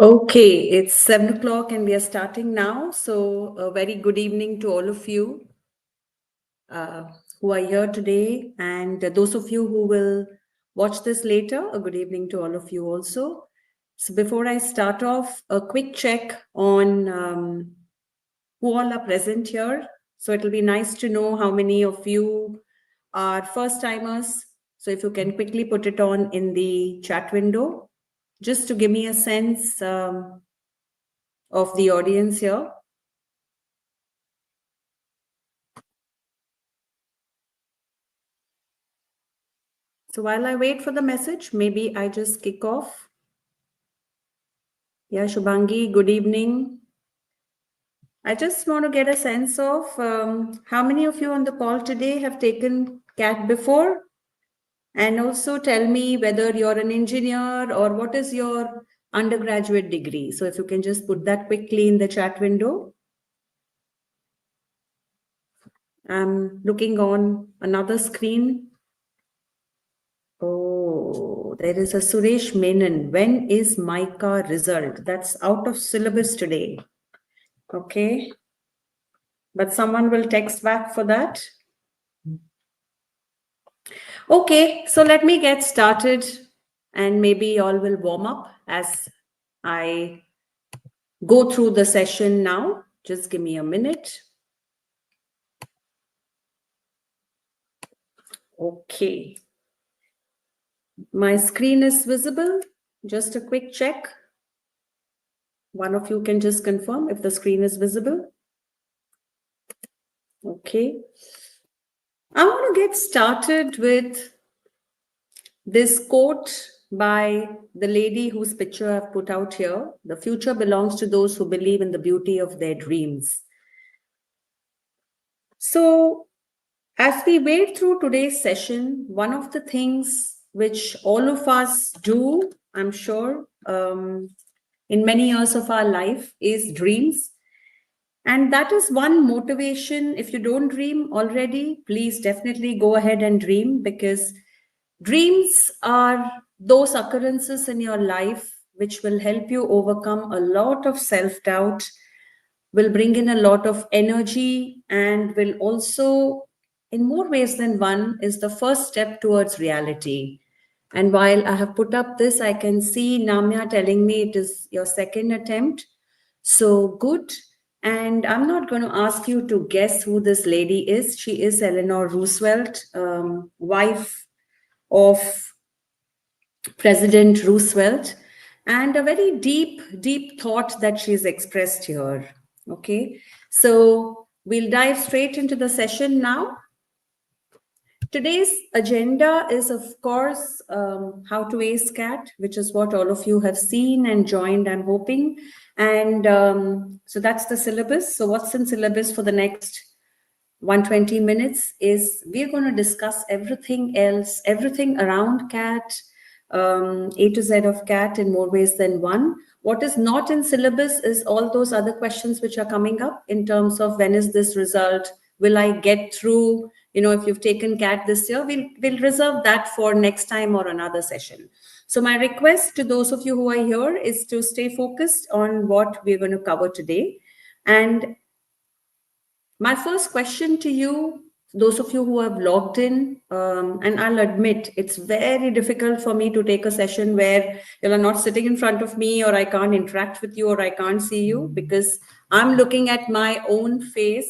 Okay, it's 7 o'clock and we are starting now. So a very good evening to all of you who are here today, and those of you who will watch this later, a good evening to all of you also. So before I start off, a quick check on who all are present here. So it'll be nice to know how many of you are first timers. So if you can quickly put it on in the chat window, just to give me a sense of the audience here. So while I wait for the message, maybe I just kick off. Yeah, Shubhangi, good evening. I just want to get a sense of how many of you on the call today have taken CAT before? And also tell me whether you're an engineer or what is your undergraduate degree. So if you can just put that quickly in the chat window. I'm looking on another screen. Oh, there is a Suresh Menon. When is MICA result? That's out of syllabus today. Okay. But someone will text back for that. Okay, so let me get started and maybe all will warm up as I go through the session now. Just give me a minute. Okay. My screen is visible. Just a quick check. One of you can just confirm if the screen is visible. Okay. I want to get started with this quote by the lady whose picture I've put out here. The future belongs to those who believe in the beauty of their dreams. So as we wade through today's session, one of the things which all of us do, I'm sure, in many years of our life is dreams. And that is one motivation. If you don't dream already, please definitely go ahead and dream, because dreams are those occurrences in your life which will help you overcome a lot of self-doubt, will bring in a lot of energy, and will also, in more ways than one, is the first step towards reality. And while I have put up this, I can see Namya telling me it is your second attempt. So good. And I'm not going to ask you to guess who this lady is. She is Eleanor Roosevelt, wife of President Roosevelt, and a very deep, deep thought that she's expressed here. Okay, so we'll dive straight into the session now. Today's agenda is, of course, how to ace CAT, which is what all of you have seen and joined, I'm hoping. And so that's the syllabus. So what's in syllabus for the next 120 minutes is we're going to discuss everything else, everything around CAT, A to Z of CAT in more ways than one. What is not in syllabus is all those other questions which are coming up in terms of when is this result? Will I get through? You know, if you've taken CAT this year, we'll reserve that for next time or another session. So my request to those of you who are here is to stay focused on what we're going to cover today. And my first question to you, those of you who have logged in, and I'll admit it's very difficult for me to take a session where you're not sitting in front of me, or I can't interact with you, or I can't see you, because I'm looking at my own face,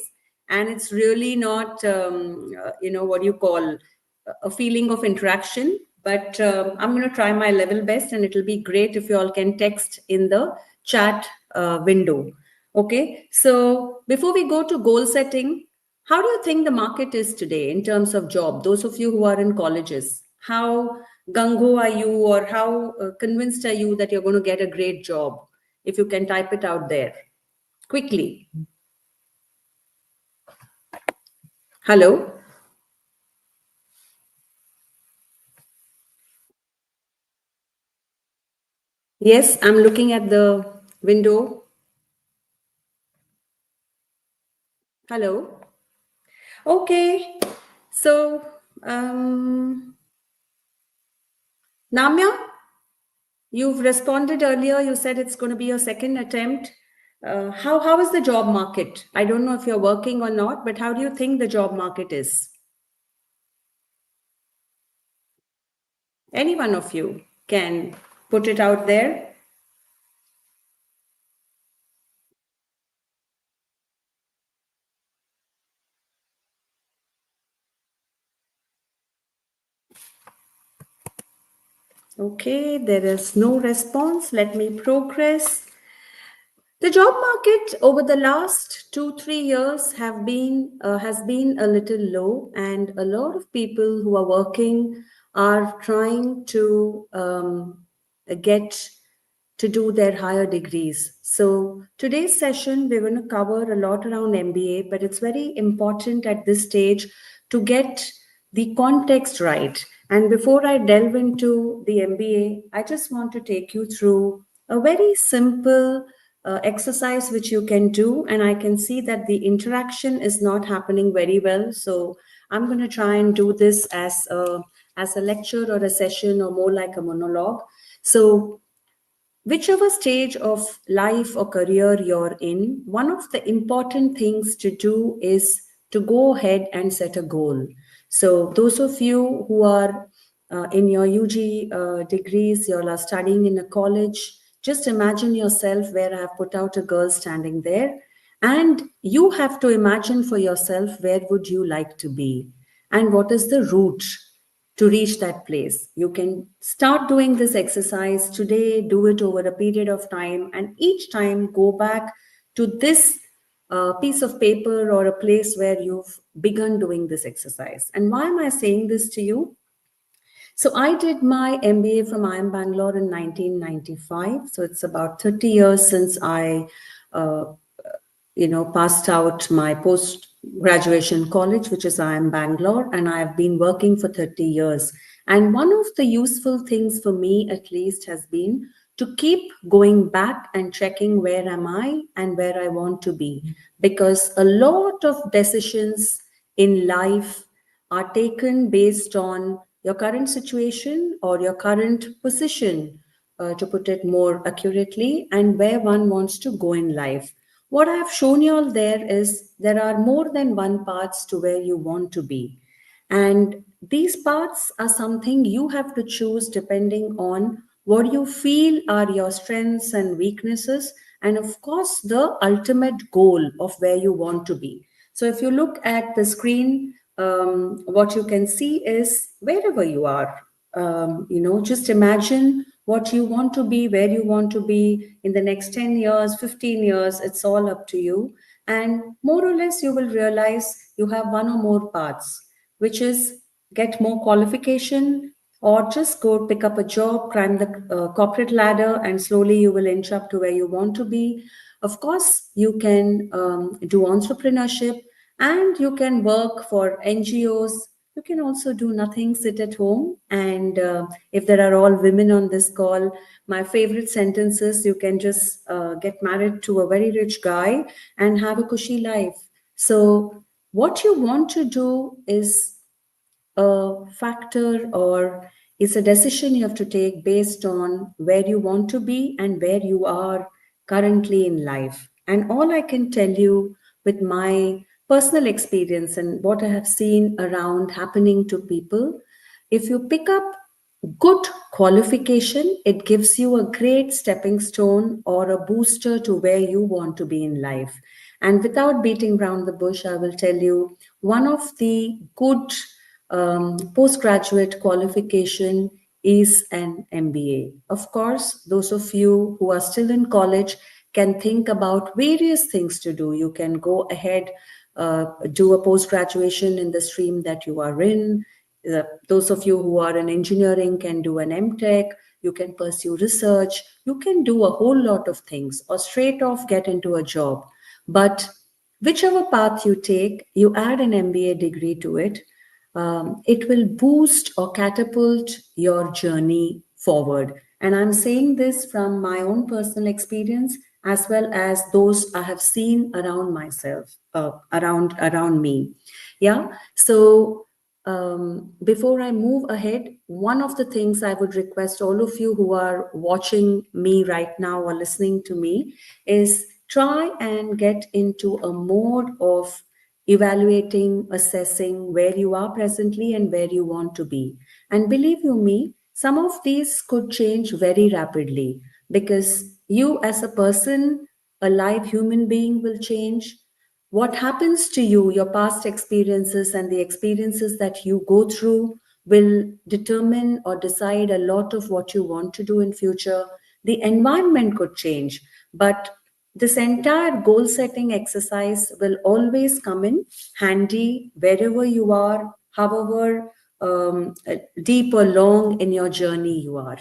and it's really not, what you call a feeling of interaction. But I'm going to try my level best, and it'll be great if you all can text in the chat window. Okay, so before we go to goal setting, how do you think the market is today in terms of job? Those of you who are in colleges, how gung-ho are you, or how convinced are you that you're going to get a great job? If you can type it out there quickly. Hello? Yes, I'm looking at the window. Hello? Okay, so Namya? You've responded earlier. You said it's going to be your second attempt. How is the job market? I don't know if you're working or not, but how do you think the job market is? Any one of you can put it out there. Okay, there is no response. Let me progress. The job market over the last 2-3 years has been a little low, and a lot of people who are working are trying to get to do their higher degrees. So today's session we're going to cover a lot around MBA, but it's very important at this stage to get the context right. And before I delve into the MBA, I just want to take you through a very simple exercise which you can do, and I can see that the interaction is not happening very well, so I'm going to try and do this as a lecture or a session, or more like a monologue. So whichever stage of life or career you're in, one of the important things to do is to go ahead and set a goal. So those of you who are in your UG degrees, you all are studying in a college, just imagine yourself where I have put out a girl standing there, and you have to imagine for yourself where would you like to be and what is the route to reach that place. You can start doing this exercise today, do it over a period of time, and each time go back to this piece of paper or a place where you've begun doing this exercise. And why am I saying this to you? So I did my MBA from IIM Bangalore in 1995. So it's about 30 years since I uh, passed out my post-graduation college, which is IIM Bangalore, and I have been working for 30 years. And one of the useful things for me, at least, has been to keep going back and checking where am I and where I want to be. Because a lot of decisions in life are taken based on your current situation or your current position, to put it more accurately, and where one wants to go in life. What I have shown you all there is there are more than one paths to where you want to be. And these paths are something you have to choose depending on what you feel are your strengths and weaknesses, and of course, the ultimate goal of where you want to be. So if you look at the screen, what you can see is wherever you are, just imagine what you want to be, where you want to be in the next 10 years, 15 years, it's all up to you. And more or less, you will realize you have one or more paths, which is get more qualification or just go pick up a job, climb the corporate ladder, and slowly you will inch up to where you want to be. Of course, you can do entrepreneurship, and you can work for NGOs. You can also do nothing, sit at home. And if there are all women on this call, my favorite sentence is you can just get married to a very rich guy and have a cushy life. So what you want to do is a factor, or it's a decision you have to take based on where you want to be and where you are currently in life. And all I can tell you with my personal experience and what I have seen around happening to people, if you pick up good qualification, it gives you a great stepping stone or a booster to where you want to be in life. And without beating around the bush, I will tell you one of the good postgraduate qualification is an MBA. Of course, those of you who are still in college can think about various things to do. You can go ahead, do a post graduation in the stream that you are in. Those of you who are in engineering can do an MTech. You can pursue research. You can do a whole lot of things, or straight off get into a job. But whichever path you take, you add an MBA degree to it. It will boost or catapult your journey forward. And I'm saying this from my own personal experience, as well as those I have seen around myself, around me. Yeah. So before I move ahead, one of the things I would request all of you who are watching me right now or listening to me is try and get into a mode of evaluating, assessing where you are presently and where you want to be. And believe you me, some of these could change very rapidly because you as a person, a live human being will change. What happens to you, your past experiences and the experiences that you go through will determine or decide a lot of what you want to do in future. The environment could change, but this entire goal setting exercise will always come in handy wherever you are, however deep or long in your journey you are.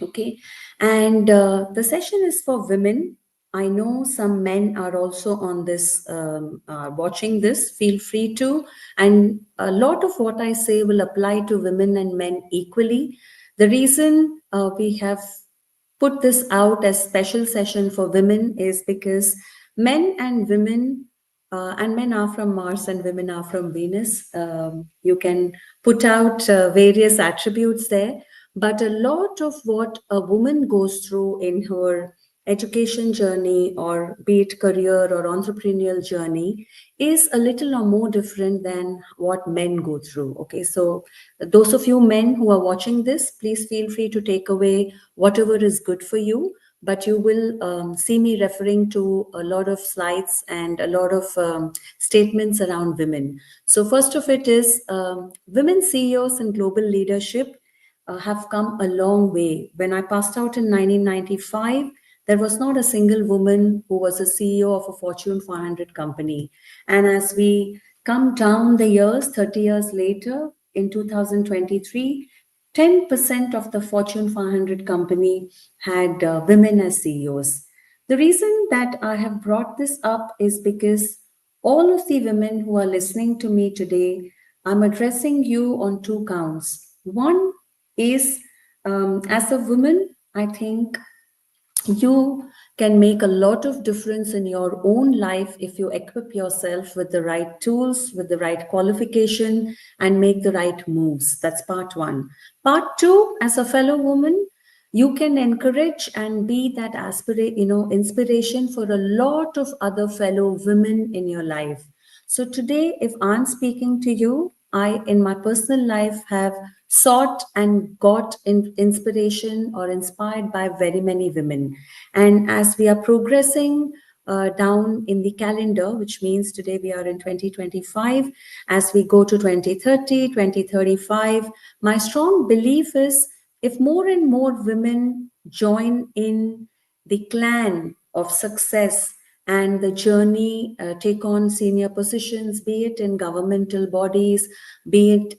Okay, and the session is for women. I know some men are also on this, watching this. Feel free to. And a lot of what I say will apply to women and men equally. The reason we have put this out as special session for women is because men and women, and men are from Mars and women are from Venus. You can put out various attributes there, but a lot of what a woman goes through in her education journey, or be it career or entrepreneurial journey, is a little or more different than what men go through. Okay, so those of you men who are watching this, please feel free to take away whatever is good for you, but you will see me referring to a lot of slides and a lot of statements around women. So first of it is women CEOs and global leadership have come a long way. When I passed out in 1995, there was not a single woman who was a CEO of a Fortune 500 company. And as we come down the years, 30 years later, in 2023, 10% of the Fortune 500 company had women as CEOs. The reason that I have brought this up is because all of the women who are listening to me today, I'm addressing you on two counts. One is, as a woman, I think you can make a lot of difference in your own life if you equip yourself with the right tools, with the right qualification, and make the right moves. That's part one. Part two, as a fellow woman, you can encourage and be that inspiration for a lot of other fellow women in your life. So today, if I'm speaking to you, I, in my personal life, have sought and got inspiration or inspired by very many women. And as we are progressing down in the calendar, which means today we are in 2025, as we go to 2030, 2035, my strong belief is if more and more women join in the clan of success and the journey, take on senior positions, be it in governmental bodies, be it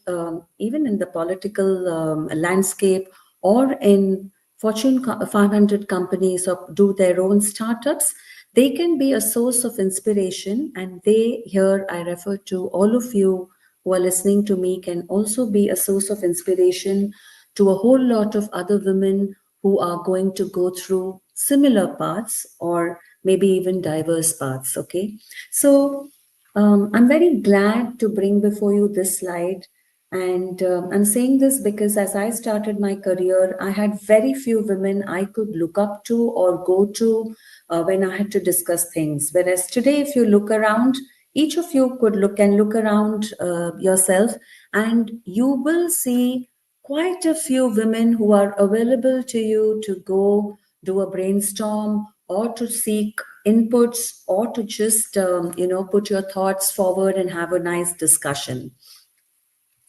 even in the political landscape, or in Fortune 500 companies, or do their own startups, they can be a source of inspiration. And they, here I refer to all of you who are listening to me, can also be a source of inspiration to a whole lot of other women who are going to go through similar paths, or maybe even diverse paths. Okay, so I'm very glad to bring before you this slide. And I'm saying this because as I started my career, I had very few women I could look up to or go to when I had to discuss things. Whereas today, if you look around, each of you could look around yourself, and you will see quite a few women who are available to you to go do a brainstorm, or to seek inputs, or to just put your thoughts forward and have a nice discussion.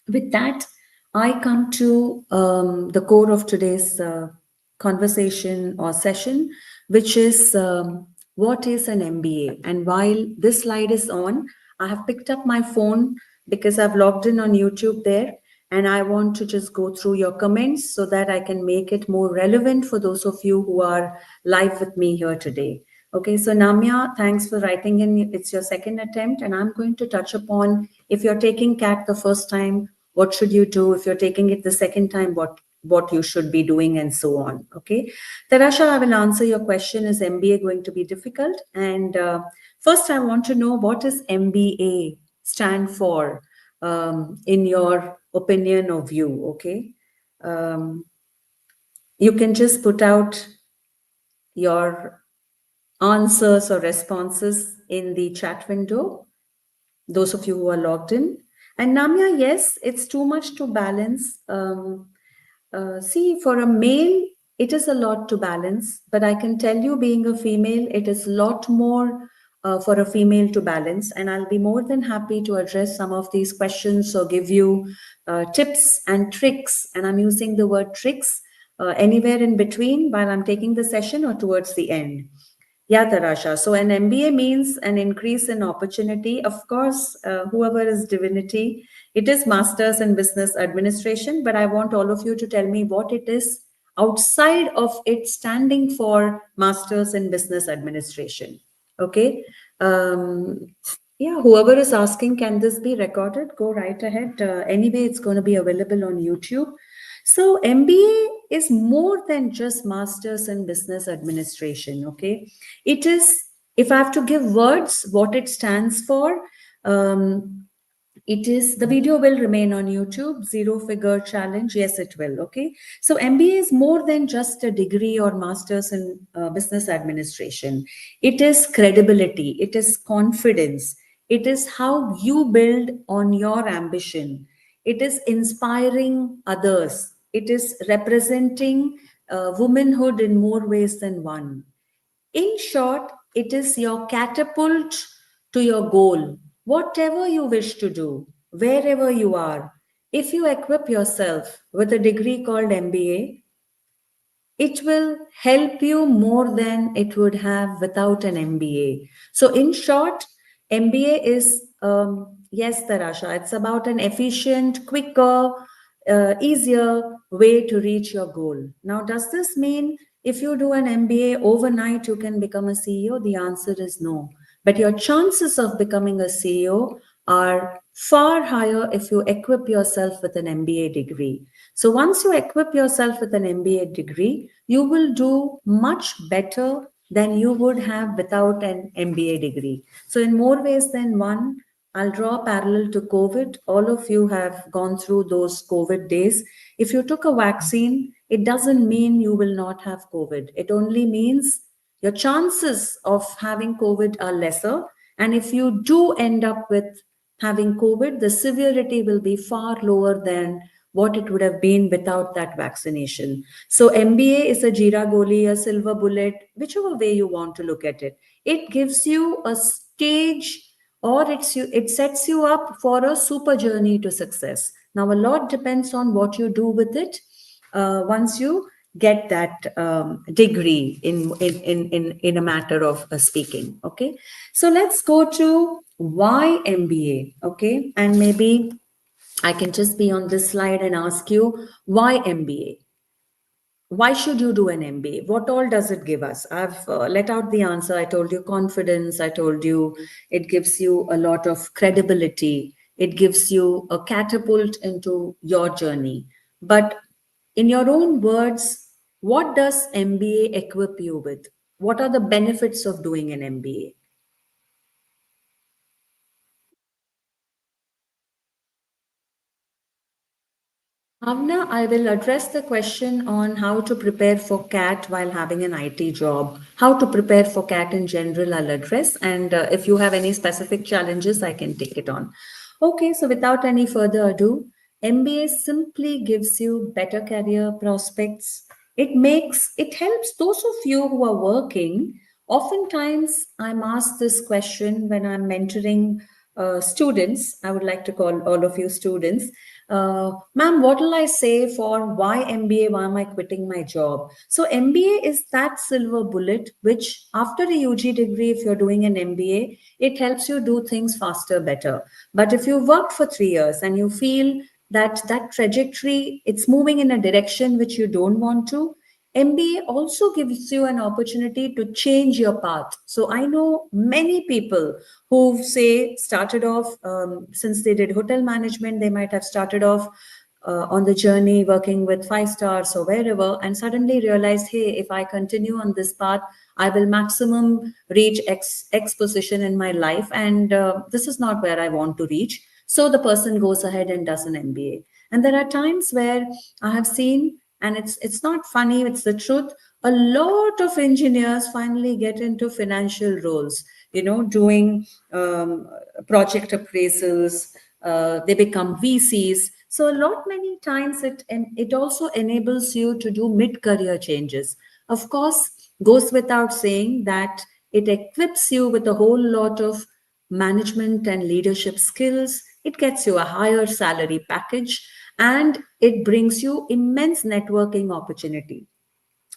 With that, I come to the core of today's conversation or session, which is what is an MBA. And while this slide is on, I have picked up my phone because I've logged in on YouTube there, and I want to just go through your comments so that I can make it more relevant for those of you who are live with me here today. Okay, so Namya, thanks for writing in. It's your second attempt, and I'm going to touch upon, if you're taking CAT the first time, what should you do? If you're taking it the second time, what you should be doing, and so on. Okay, Tarasha, I will answer your question. Is MBA going to be difficult? And first, I want to know, what does MBA stand for? in your opinion or view, okay? You can just put out your answers or responses in the chat window, those of you who are logged in. And Namya, yes, it's too much to balance. See, for a male, it is a lot to balance, but I can tell you, being a female, it is a lot more for a female to balance. And I'll be more than happy to address some of these questions or give you tips and tricks. And I'm using the word tricks anywhere in between while I'm taking the session or towards the end. Yeah, Tarasha. So an MBA means an increase in opportunity. Of course, whoever is divinity, it is Masters in Business Administration, but I want all of you to tell me what it is outside of it standing for Masters in Business Administration. Okay. Yeah, whoever is asking, can this be recorded? Go right ahead. Anyway, it's going to be available on YouTube. So MBA is more than just Masters in Business Administration, okay? It is, if I have to give words, what it stands for, it is, the video will remain on YouTube, Zero Figure Challenge. Yes, it will, okay? So MBA is more than just a degree or Masters in Business Administration. It is credibility, it is confidence, it is how you build on your ambition. It is inspiring others. It is representing womanhood in more ways than one. In short, it is your catapult to your goal, whatever you wish to do, wherever you are. If you equip yourself with a degree called MBA, it will help you more than it would have without an MBA. So, in short, MBA is, yes, Tarasha, it's about an efficient, quicker, easier way to reach your goal. Now, does this mean if you do an MBA overnight, you can become a CEO? The answer is no. But your chances of becoming a CEO are far higher if you equip yourself with an MBA degree. So once you equip yourself with an MBA degree, you will do much better than you would have without an MBA degree. So in more ways than one, I'll draw a parallel to COVID. All of you have gone through those COVID days. If you took a vaccine, it doesn't mean you will not have COVID. It only means your chances of having COVID are lesser. And if you do end up with having COVID, the severity will be far lower than what it would have been without that vaccination. So MBA is a Jira Goli, a silver bullet, whichever way you want to look at it. It gives you a stage, or it sets you up for a super journey to success. Now, a lot depends on what you do with it once you get that degree in a matter of speaking. Okay, so let's go to why MBA. Okay, and maybe I can just be on this slide and ask you, why MBA? Why should you do an MBA? What all does it give us? I've let out the answer. I told you confidence. I told you it gives you a lot of credibility. It gives you a catapult into your journey. But in your own words, what does MBA equip you with? What are the benefits of doing an MBA? Bhavna, I will address the question on how to prepare for CAT while having an IT job. How to prepare for CAT in general, I'll address. And if you have any specific challenges, I can take it on. Okay, so without any further ado, MBA simply gives you better career prospects. It helps those of you who are working. Oftentimes, I'm asked this question when I'm mentoring students. I would like to call all of you students. Ma'am, what will I say for why MBA? Why am I quitting my job? So MBA is that silver bullet, which after a UG degree, if you're doing an MBA, it helps you do things faster, better. But if you worked for 3 years and you feel that that trajectory, it's moving in a direction which you don't want to, MBA also gives you an opportunity to change your path. So I know many people who say started off, since they did hotel management, they might have started off on the journey working with 5 stars or wherever, and suddenly realized, hey, if I continue on this path, I will maximum reach X position in my life. And this is not where I want to reach. So the person goes ahead and does an MBA. And there are times where I have seen, and it's not funny, it's the truth, a lot of engineers finally get into financial roles, doing project appraisals. They become VCs. So many times it also enables you to do mid-career changes. Of course, goes without saying that it equips you with a whole lot of management and leadership skills. It gets you a higher salary package, and it brings you immense networking opportunity.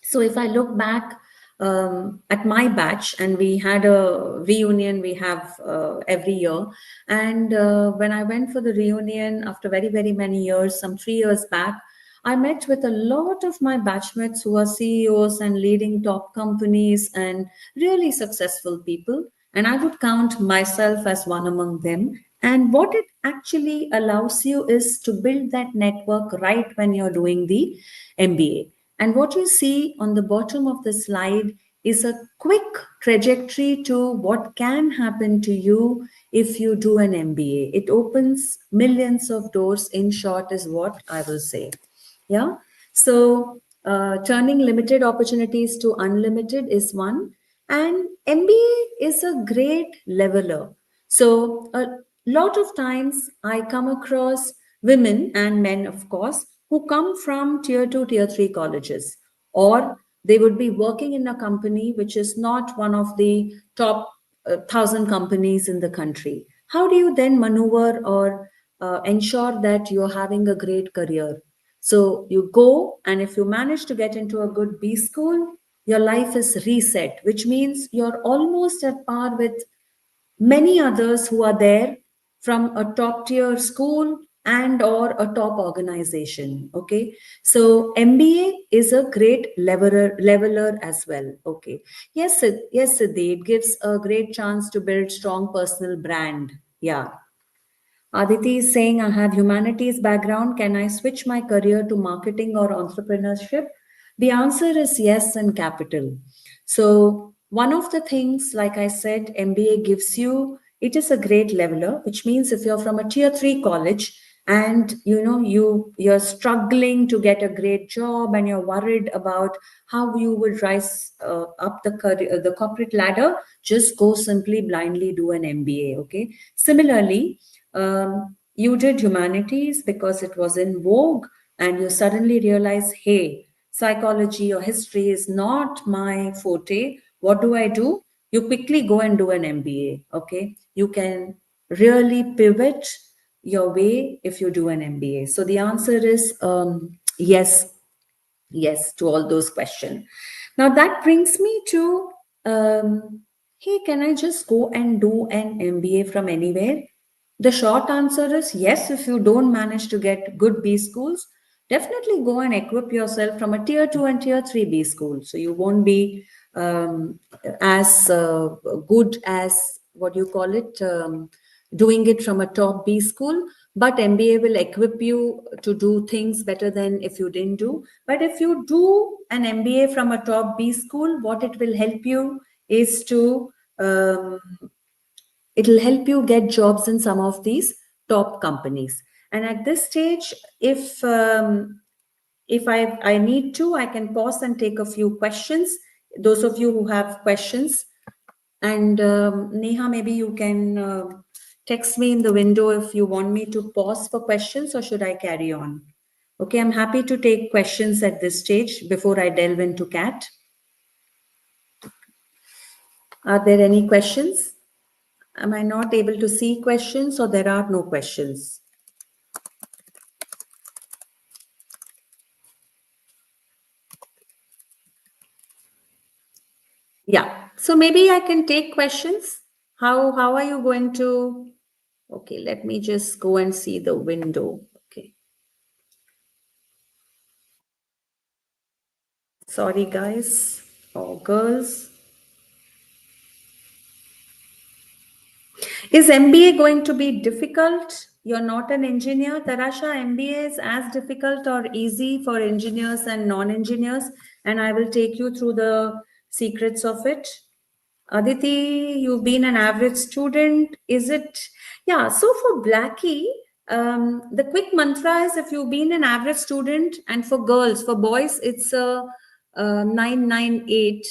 So if I look back at my batch, and we had a reunion we have every year, and when I went for the reunion after very, very many years, some 3 years back, I met with a lot of my batchmates who are CEOs and leading top companies and really successful people. And I would count myself as one among them. And what it actually allows you is to build that network right when you're doing the MBA. And what you see on the bottom of the slide is a quick trajectory to what can happen to you if you do an MBA. It opens millions of doors, in short, is what I will say. Yeah. So turning limited opportunities to unlimited is one. And MBA is a great leveler. So a lot of times I come across women and men, of course, who come from tier 2, tier 3 colleges, or they would be working in a company which is not one of the top 1,000 companies in the country. How do you then maneuver or ensure that you're having a great career? So you go, and if you manage to get into a good B school, your life is reset, which means you're almost at par with many others who are there from a top tier school and or a top organization. Okay, so MBA is a great leveler as well. Okay, yes, Siddhi, it gives a great chance to build strong personal brand. Yeah. Aditi is saying, I have humanities background. Can I switch my career to marketing or entrepreneurship? The answer is yes, and capital. So one of the things, like I said, MBA gives you, it is a great leveler, which means if you're from a tier 3 college and you're struggling to get a great job and you're worried about how you would rise up the corporate ladder, just go simply blindly do an MBA. Okay. Similarly, you did humanities because it was in vogue, and you suddenly realize, hey, psychology or history is not my forte. What do? You quickly go and do an MBA. Okay, you can really pivot your way if you do an MBA. So the answer is yes, to all those questions. Now that brings me to hey, can I just go and do an MBA from anywhere? The short answer is yes. If you don't manage to get good B schools, definitely go and equip yourself from a tier 2 and tier 3 B school. So you won't be as good as what you call it, doing it from a top B school. But MBA will equip you to do things better than if you didn't do. But if you do an MBA from a top B school, what it will help you is to it'll help you get jobs in some of these top companies. And at this stage, if I need to, I can pause and take a few questions. Those of you who have questions, and Neha, maybe you can text me in the window if you want me to pause for questions, or should I carry on? Okay, I'm happy to take questions at this stage before I delve into CAT. Are there any questions? Am I not able to see questions, or there are no questions? Yeah, so maybe I can take questions. How are you going to? Okay, let me just go and see the window. Okay. Sorry, guys or girls. Is MBA going to be difficult? You're not an engineer. Tarasha, MBA is as difficult or easy for engineers and non-engineers, and I will take you through the secrets of it. Aditi, you've been an average student. Is it? Yeah. So for Blackie, the quick mantra is if you've been an average student, and for girls, for boys, it's a 998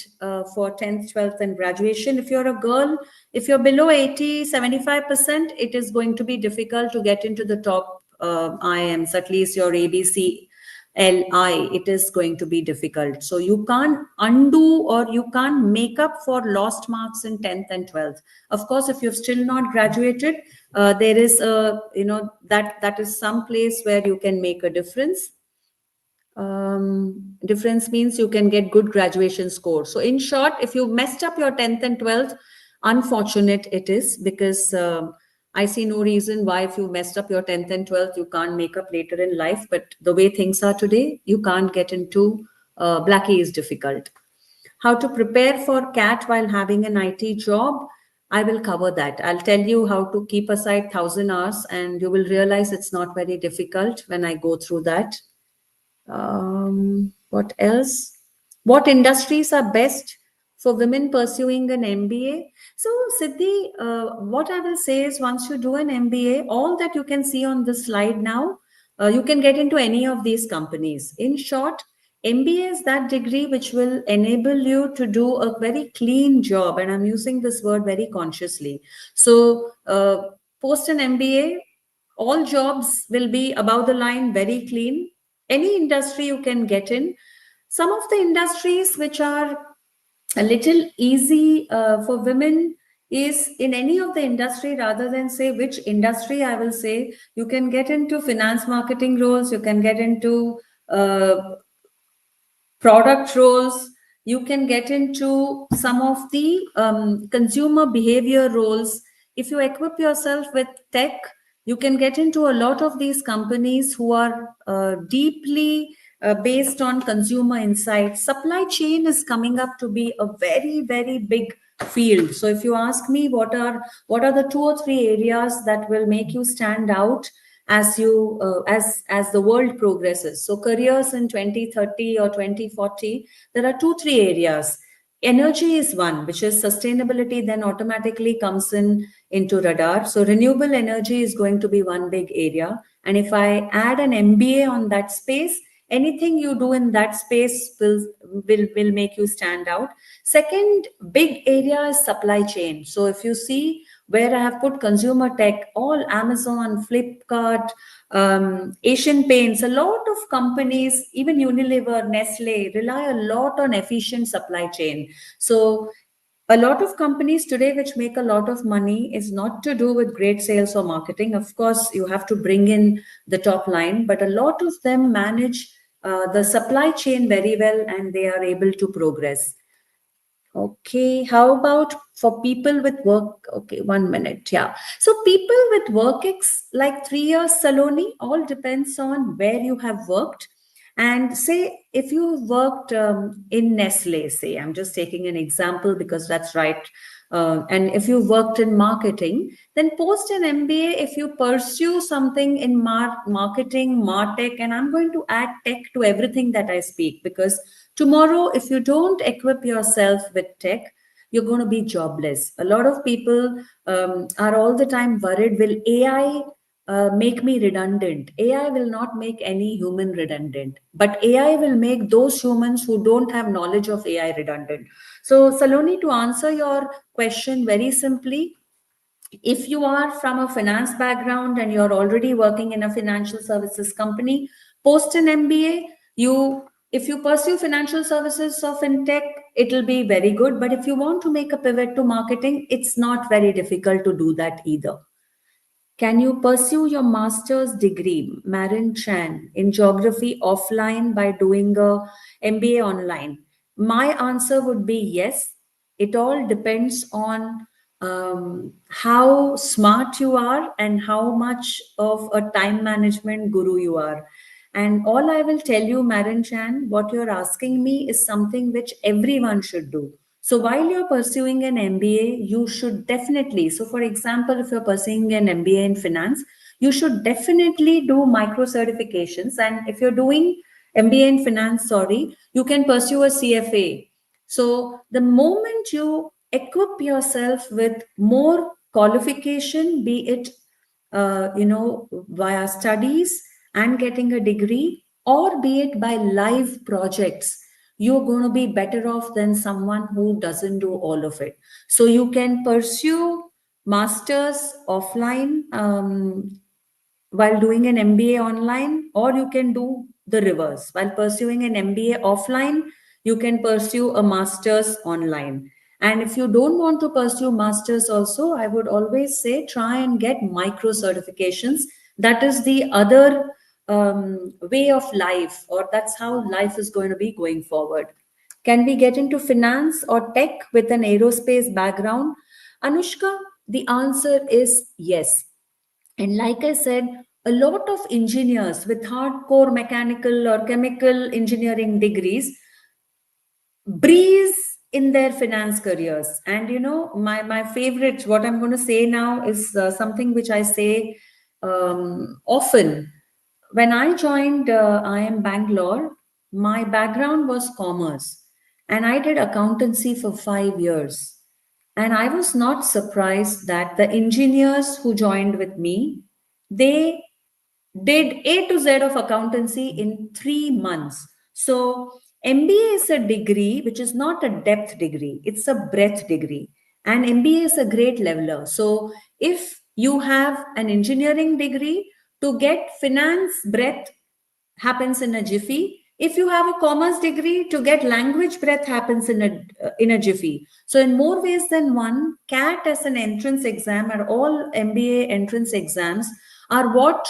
for 10th, 12th, and graduation. If you're a girl, if you're below 80, 75%, it is going to be difficult to get into the top IIMs, at least your ABC LI, it is going to be difficult. So you can't undo or you can't make up for lost marks in 10th and 12th. Of course, if you've still not graduated, there is a, that is some place where you can make a difference. Difference means you can get good graduation score. So in short, if you messed up your 10th and 12th, unfortunate it is, because I see no reason why if you messed up your 10th and 12th, you can't make up later in life. But the way things are today, you can't get into Blackie is difficult. How to prepare for CAT while having an IT job? I will cover that. I'll tell you how to keep aside 1,000 hours, and you will realize it's not very difficult when I go through that. What else? What industries are best for women pursuing an MBA? So, Siddhi, what I will say is once you do an MBA, all that you can see on this slide now, you can get into any of these companies. In short, MBA is that degree which will enable you to do a very clean job. And I'm using this word very consciously. So, post an MBA, all jobs will be above the line, very clean. Any industry you can get in. Some of the industries which are a little easy for women is in any of the industry, rather than say which industry, I will say you can get into finance marketing roles, you can get into product roles, you can get into some of the consumer behavior roles. If you equip yourself with tech, you can get into a lot of these companies who are deeply based on consumer insights. Supply chain is coming up to be a very, very big field. So if you ask me what are the 2 or 3 areas that will make you stand out as you as the world progresses, so careers in 2030 or 2040, there are 2-3 areas. Energy is one, which is sustainability, then automatically comes into radar. So renewable energy is going to be one big area, and if I add an MBA on that space, anything you do in that space will make you stand out. Second big area is supply chain. So if you see where I have put consumer tech, all Amazon, Flipkart, Asian Paints, a lot of companies, even Unilever, Nestle, rely a lot on efficient supply chain. So a lot of companies today which make a lot of money is not to do with great sales or marketing. Of course, you have to bring in the top line, but a lot of them manage the supply chain very well, and they are able to progress. Okay, how about for people with work? Okay, 1 minute. Yeah. So people with work like 3 years, Saloni, all depends on where you have worked. And say if you worked in Nestle, say, I'm just taking an example because that's right. And if you worked in marketing, then post an MBA, if you pursue something in marketing, MarTech, and I'm going to add tech to everything that I speak, because tomorrow, if you don't equip yourself with tech, you're going to be jobless. A lot of people are all the time worried, will AI make me redundant? AI will not make any human redundant, but AI will make those humans who don't have knowledge of AI redundant. So, Saloni, to answer your question very simply, if you are from a finance background and you're already working in a financial services company, post an MBA, if you pursue financial services or fintech, it'll be very good. But if you want to make a pivot to marketing, it's not very difficult to do that either. Can you pursue your master's degree, Marin Chan, in geography offline by doing a MBA online? My answer would be yes. It all depends on how smart you are and how much of a time management guru you are. And all I will tell you, Marin Chan, what you're asking me is something which everyone should do. So while you're pursuing an MBA, you should definitely, so for example, if you're pursuing an MBA in finance, you should definitely do micro certifications. And if you're doing MBA in finance, you can pursue a CFA. So the moment you equip yourself with more qualification, be it via studies and getting a degree, or be it by live projects. You're going to be better off than someone who doesn't do all of it. So you can pursue masters offline while doing an MBA online, or you can do the reverse. While pursuing an MBA offline, you can pursue a master's online. And if you don't want to pursue masters also, I would always say try and get micro certifications. That is the other way of life, or that's how life is going to be going forward. Can we get into finance or tech with an aerospace background? Anushka, the answer is yes. And like I said, a lot of engineers with hardcore mechanical or chemical engineering degrees breeze in their finance careers. And my favorite, what I'm going to say now is something which I say often. When I joined IIM Bangalore, my background was commerce, and I did accountancy for 5 years. And I was not surprised that the engineers who joined with me, they did A to Z of accountancy in 3 months. So MBA is a degree which is not a depth degree, it's a breadth degree. And MBA is a great leveler. So if you have an engineering degree, to get finance breadth happens in a jiffy. If you have a commerce degree, to get language breadth happens in a jiffy. So in more ways than one, CAT as an entrance exam, or all MBA entrance exams are what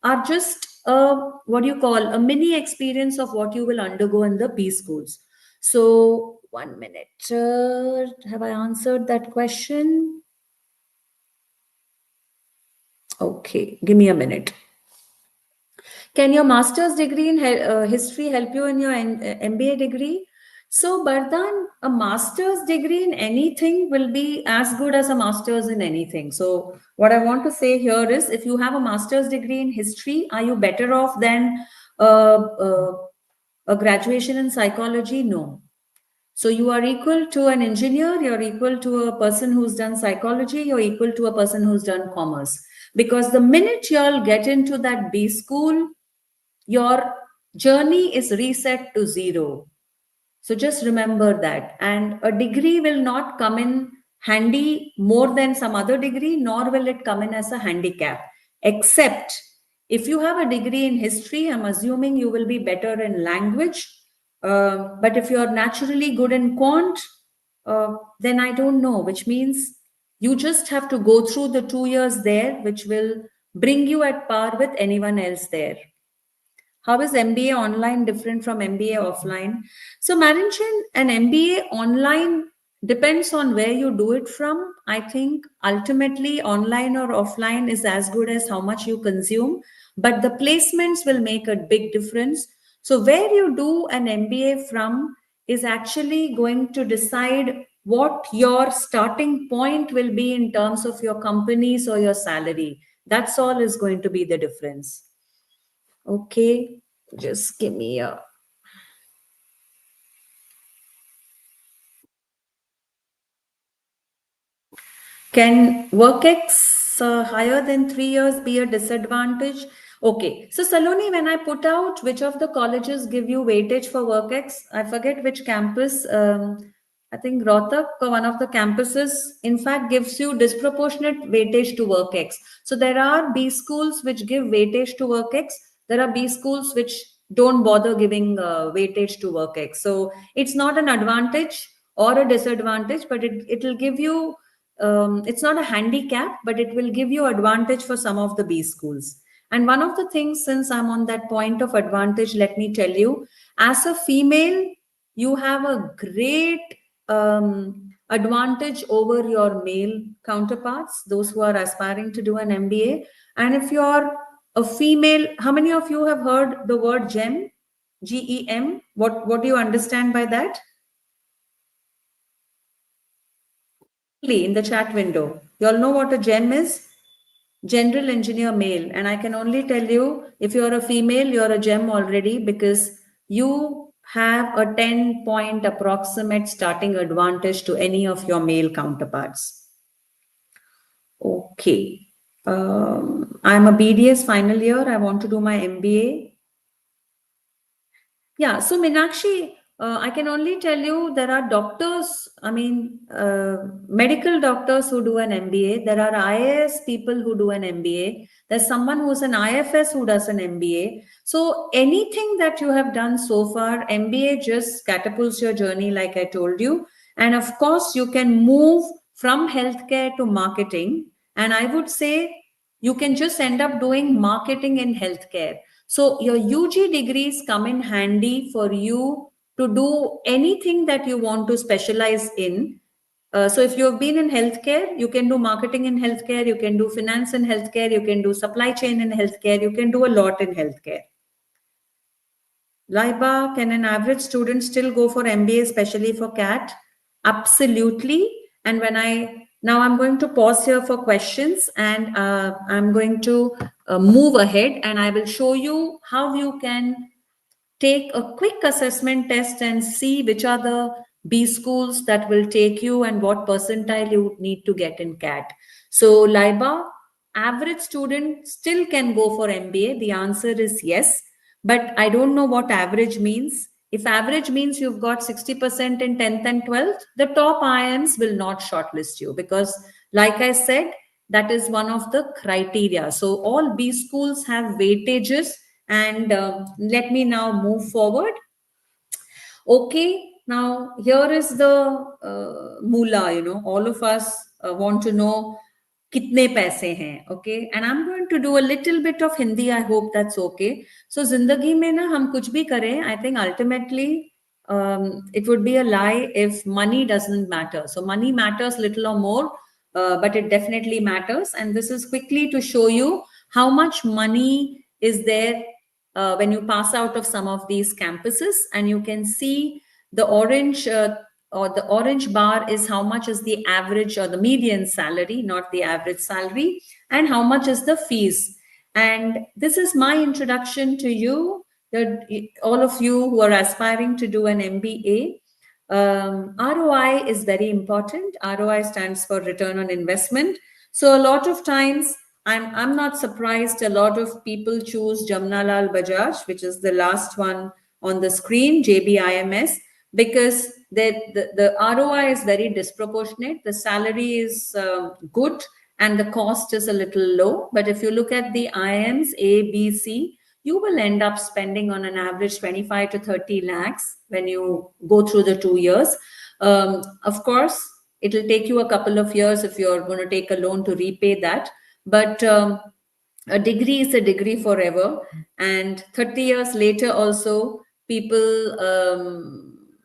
are just what you call a mini experience of what you will undergo in the B schools. So 1 minute, have I answered that question? Okay, give me a minute. Can your master's degree in history help you in your MBA degree? So, Bardhan, a master's degree in anything will be as good as a master's in anything. So, what I want to say here is, if you have a master's degree in history, are you better off than a graduation in psychology? No. So, you are equal to an engineer, you're equal to a person who's done psychology, you're equal to a person who's done commerce. Because the minute you'll get into that B school, your journey is reset to zero. So just remember that. And a degree will not come in handy more than some other degree, nor will it come in as a handicap. Except if you have a degree in history, I'm assuming you will be better in language. But if you're naturally good in quant, then I don't know, which means you just have to go through the 2 years there, which will bring you at par with anyone else there. How is MBA online different from MBA offline? So, Marinchan, an MBA online depends on where you do it from. I think ultimately online or offline is as good as how much you consume, but the placements will make a big difference. So, where you do an MBA from is actually going to decide what your starting point will be in terms of your companies or your salary. That's all is going to be the difference. Okay, just give me a. Can WorkX higher than 3 years be a disadvantage? Okay, so Saloni, when I put out which of the colleges give you weightage for WorkX, I forget which campus. I think Rohtak, one of the campuses, in fact, gives you disproportionate weightage to WorkX. So there are B schools which give weightage to WorkX. There are B schools which don't bother giving weightage to WorkX. So it's not an advantage or a disadvantage, but it will give you, it's not a handicap, but it will give you advantage for some of the B schools. And one of the things, since I'm on that point of advantage, let me tell you, as a female, you have a great advantage over your male counterparts, those who are aspiring to do an MBA. And if you're a female, how many of you have heard the word GEM? GEM? What do you understand by that? In the chat window. You all know what a GEM is? General engineer male. And I can only tell you, if you're a female, you're a GEM already, because you have a 10-point approximate starting advantage to any of your male counterparts. Okay. I'm a BDS final year. I want to do my MBA. Yeah, so Meenakshi, I can only tell you there are doctors, medical doctors who do an MBA. There are IAS people who do an MBA. There's someone who's an IFS who does an MBA. So anything that you have done so far, MBA just catapults your journey, like I told you. And of course, you can move from healthcare to marketing. And I would say you can just end up doing marketing in healthcare. So your UG degrees come in handy for you to do anything that you want to specialize in. So if you've been in healthcare, you can do marketing in healthcare, you can do finance in healthcare, you can do supply chain in healthcare, you can do a lot in healthcare. Laiba, can an average student still go for MBA, especially for CAT? Absolutely. And now I'm going to pause here for questions, and I'm going to move ahead, and I will show you how you can take a quick assessment test and see which are the B schools that will take you and what percentile you need to get in CAT. So Laiba, average student still can go for MBA. The answer is yes, but I don't know what average means. If average means you've got 60% in 10th and 12th, the top IIMs will not shortlist you because, like I said, that is one of the criteria. So all B schools have weightages, and let me now move forward. Okay, now here is the moola, all of us want to know kitne paise hain, okay? And I'm going to do a little bit of Hindi. I hope that's okay. So zindagi mein na hum kuch bhi kare, I think ultimately it would be a lie if money doesn't matter. So money matters little or more, but it definitely matters. And this is quickly to show you how much money is there when you pass out of some of these campuses. And you can see the orange or the orange bar is how much is the average or the median salary, not the average salary, and how much is the fees. And this is my introduction to you, all of you who are aspiring to do an MBA. ROI is very important. ROI stands for return on investment. So a lot of times, I'm not surprised a lot of people choose Jamnalal Bajaj, which is the last one on the screen, JBIMS, because the ROI is very disproportionate. The salary is good and the cost is a little low. But if you look at the IIMs A, B, C, you will end up spending on an average 25 to 30 lakhs when you go through the 2 years. Of course, it'll take you a couple of years if you're going to take a loan to repay that. But a degree is a degree forever. And 30 years later also, people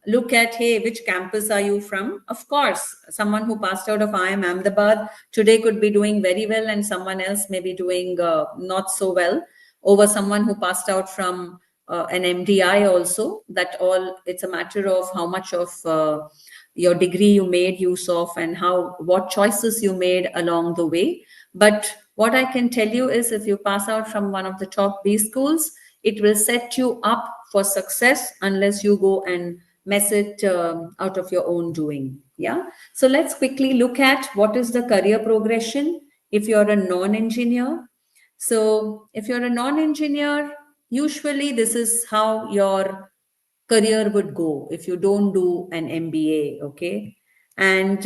look at, hey, which campus are you from? Of course, someone who passed out of IIM Ahmedabad today could be doing very well, and someone else may be doing not so well over someone who passed out from an MDI also. That all, it's a matter of how much of your degree you made use of and what choices you made along the way. But what I can tell you is if you pass out from one of the top B schools, it will set you up for success unless you go and mess it out of your own doing. Yeah. So let's quickly look at what is the career progression if you're a non-engineer. So if you're a non-engineer, usually this is how your career would go if you don't do an MBA, okay? And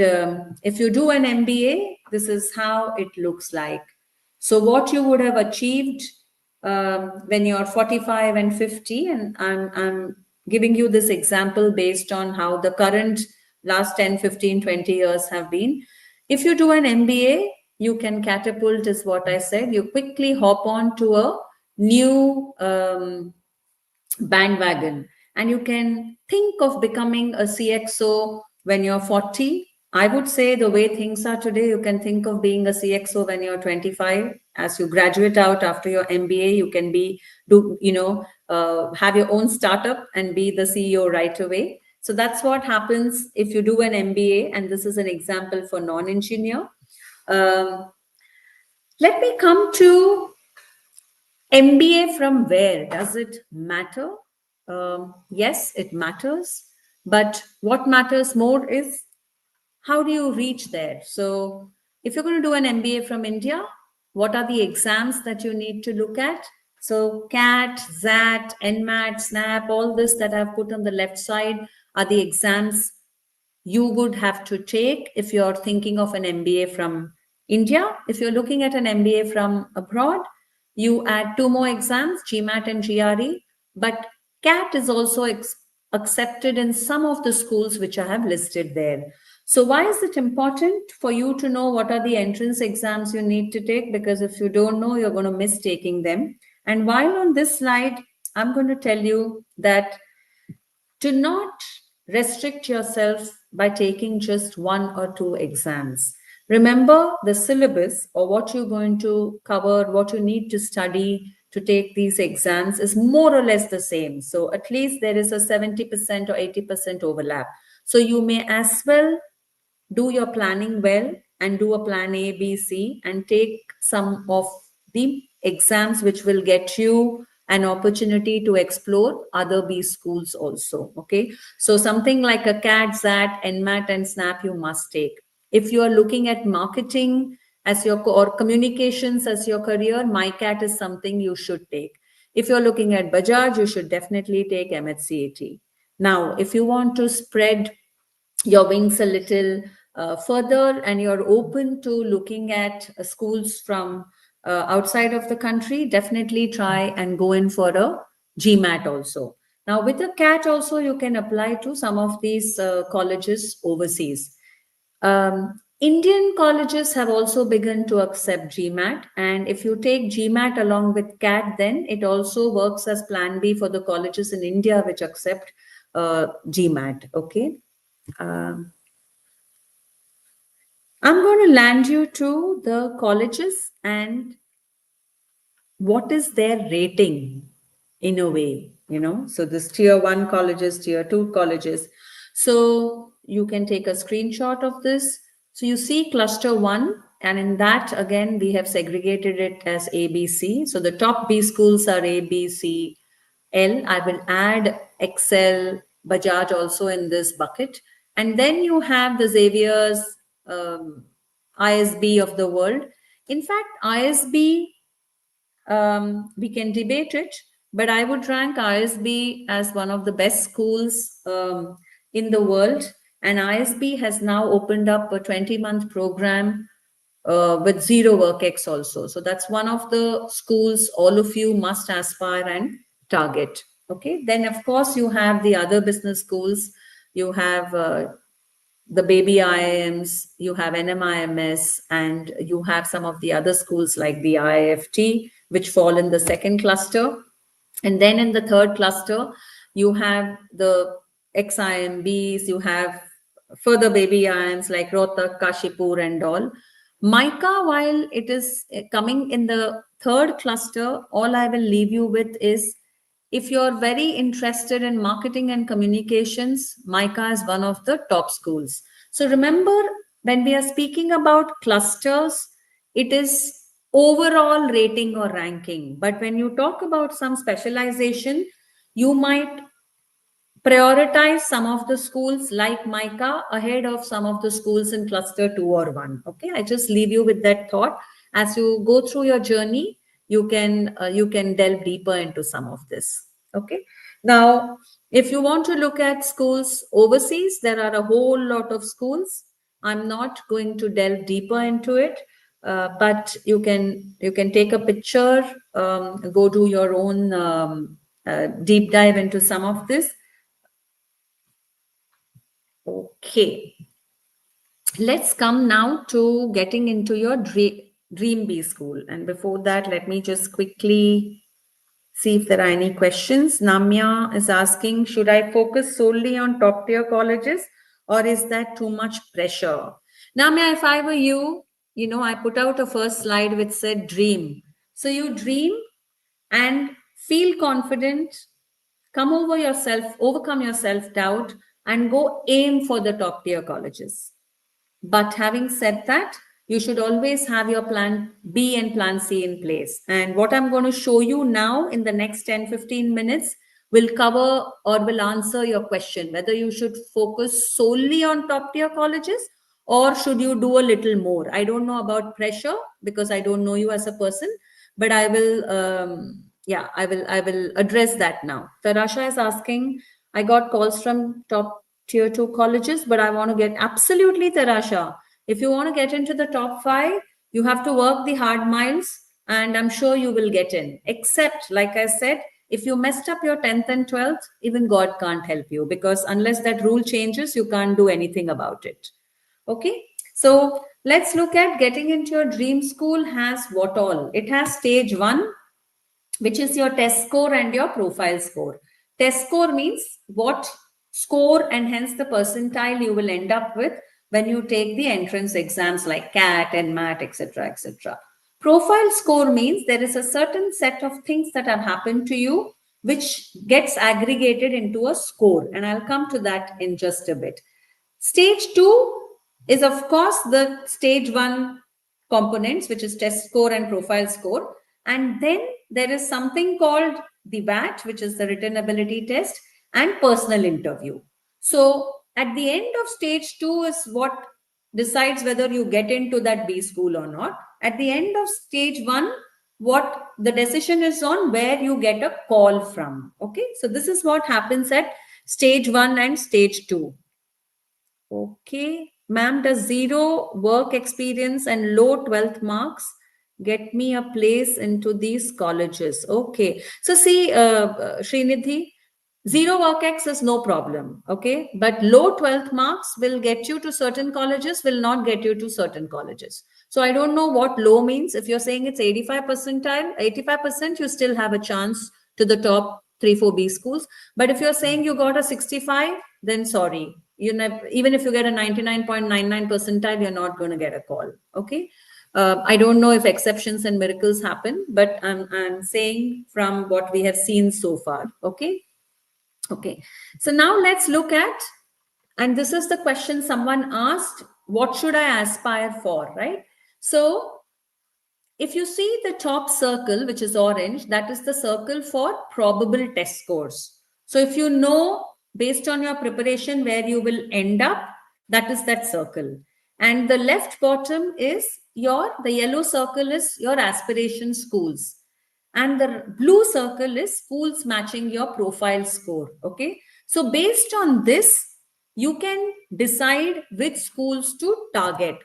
if you do an MBA, this is how it looks like. So what you would have achieved when you're 45 and 50, and I'm giving you this example based on how the current last 10, 15, 20 years have been. If you do an MBA, you can catapult, is what I said. You quickly hop on to a new bandwagon, and you can think of becoming a CXO when you're 40. I would say the way things are today, you can think of being a CXO when you're 25. As you graduate out after your MBA, you can have your own startup and be the CEO right away. So that's what happens if you do an MBA, and this is an example for non-engineer. Let me come to MBA from where? Does it matter? yes, it matters. But what matters more is how do you reach there? So if you're going to do an MBA from India, what are the exams that you need to look at? So CAT, ZAT, NMAT, SNAP, all this that I've put on the left side are the exams you would have to take if you're thinking of an MBA from India. If you're looking at an MBA from abroad, you add 2 more exams, GMAT and GRE, but CAT is also accepted in some of the schools which I have listed there. So why is it important for you to know what are the entrance exams you need to take? Because if you don't know, you're going to miss taking them. And while on this slide, I'm going to tell you that do not restrict yourself by taking just 1 or 2 exams. Remember, the syllabus or what you're going to cover, what you need to study to take these exams is more or less the same. So at least there is a 70% or 80% overlap. So you may as well do your planning well and do a plan A, B, C, and take some of the exams which will get you an opportunity to explore other B schools also. Okay. So something like a CAT, ZAT, NMAT, and SNAP you must take. If you are looking at marketing as your or communications as your career, MyCAT is something you should take. If you're looking at Bajaj, you should definitely take MHCAT. Now, if you want to spread your wings a little further and you're open to looking at schools from outside of the country, definitely try and go in for a GMAT also. Now with a CAT also you can apply to some of these colleges overseas. Indian colleges have also begun to accept GMAT, and if you take GMAT along with CAT, then it also works as plan B for the colleges in India which accept GMAT. Okay. I'm going to land you to the colleges and what is their rating in a way, so this tier 1 colleges, tier 2 colleges. So you can take a screenshot of this. So you see cluster 1, and in that again we have segregated it as A, B, C. So the top B schools are A, B, C, L. I will add Excel, Bajaj also in this bucket. And then you have the Xavier's, ISB of the world. In fact, ISB, we can debate it, but I would rank ISB as one of the best schools in the world. And ISB has now opened up a 20-month program with zero WorkX also. So that's one of the schools all of you must aspire and target. Okay. Then of course you have the other business schools. You have the baby IIMs, you have NMIMS, and you have some of the other schools like the IIFT, which fall in the second cluster. And then in the third cluster, you have the XIMBs, you have further baby IIMs like Rohtak, Kashipur and all. MICA, while it is coming in the third cluster, all I will leave you with is if you're very interested in marketing and communications, MICA is one of the top schools. So remember, when we are speaking about clusters, it is overall rating or ranking. But when you talk about some specialization, you might prioritize some of the schools like MICA ahead of some of the schools in cluster 2 or 1. Okay, I just leave you with that thought. As you go through your journey, you can delve deeper into some of this. Okay. Now, if you want to look at schools overseas, there are a whole lot of schools. I'm not going to delve deeper into it, but you can take a picture, go do your own deep dive into some of this. Okay. Let's come now to getting into your dream B school. And before that, let me just quickly see if there are any questions. Namya is asking, should I focus solely on top tier colleges or is that too much pressure? Namya, if I were you, I put out a first slide which said dream. So you dream and feel confident, overcome your self-doubt and go aim for the top tier colleges. But having said that, you should always have your plan B and plan C in place. And what I'm going to show you now in the next 10-15 minutes will cover or will answer your question, whether you should focus solely on top tier colleges or should you do a little more. I don't know about pressure because I don't know you as a person, but I will, I will address that now. Tarasha is asking, I got calls from top tier 2 colleges, but I want to get absolutely, Tarasha. If you want to get into the top 5, you have to work the hard miles, and I'm sure you will get in. Except, like I said, if you messed up your 10th and 12th, even God can't help you, because unless that rule changes, you can't do anything about it. Okay, so let's look at getting into your dream school has what all. It has stage 1, which is your test score and your profile score. Test score means what score and hence the percentile you will end up with when you take the entrance exams like CAT and MAT, etc., etc. Profile score means there is a certain set of things that have happened to you which gets aggregated into a score, and I'll come to that in just a bit. Stage 2 is, of course, the stage 1 components, which is test score and profile score. And then there is something called the VAT, which is the written ability test, and personal interview. So at the end of stage 2 is what decides whether you get into that B school or not. At the end of stage 1, what the decision is on where you get a call from. Okay, so this is what happens at stage 1 and stage 2. Okay, ma'am, does 0 work experience and low 12th marks get me a place into these colleges? Okay, so see, Srinidhi, 0 work ex is no problem, okay, but low 12th marks will get you to certain colleges, will not get you to certain colleges. So I don't know what low means. If you're saying it's 85 percentile, 85%, you still have a chance to the top 3-4 B schools. But if you're saying you got a 65, then sorry, you never, even if you get a 99.99 percentile, you're not going to get a call. Okay, I don't know if exceptions and miracles happen, but I'm saying from what we have seen so far. Okay, so now let's look at, and this is the question someone asked, what should I aspire for, right? So if you see the top circle, which is orange, that is the circle for probable test scores. So if you know based on your preparation where you will end up, that is that circle. And the left bottom is the yellow circle is your aspiration schools. And the blue circle is schools matching your profile score. Okay. So based on this, you can decide which schools to target.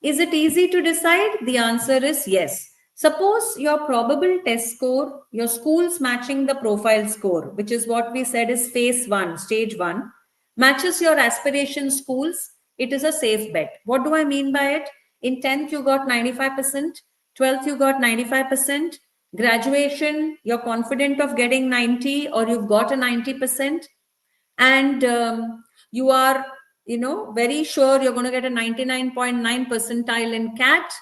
Is it easy to decide? The answer is yes. Suppose your probable test score, your schools matching the profile score, which is what we said is phase 1, stage 1, matches your aspiration schools, it is a safe bet. What do I mean by it? In 10th, you got 95%, 12th, you got 95%, graduation, you're confident of getting 90 or you've got a 90%, and you are very sure you're going to get a 99.9 percentile in CAT,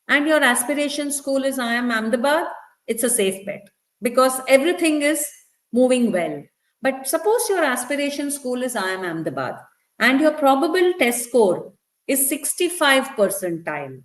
and your aspiration school is IIM Ahmedabad, it's a safe bet because everything is moving well. But suppose your aspiration school is IIM Ahmedabad and your probable test score is 65 percentile,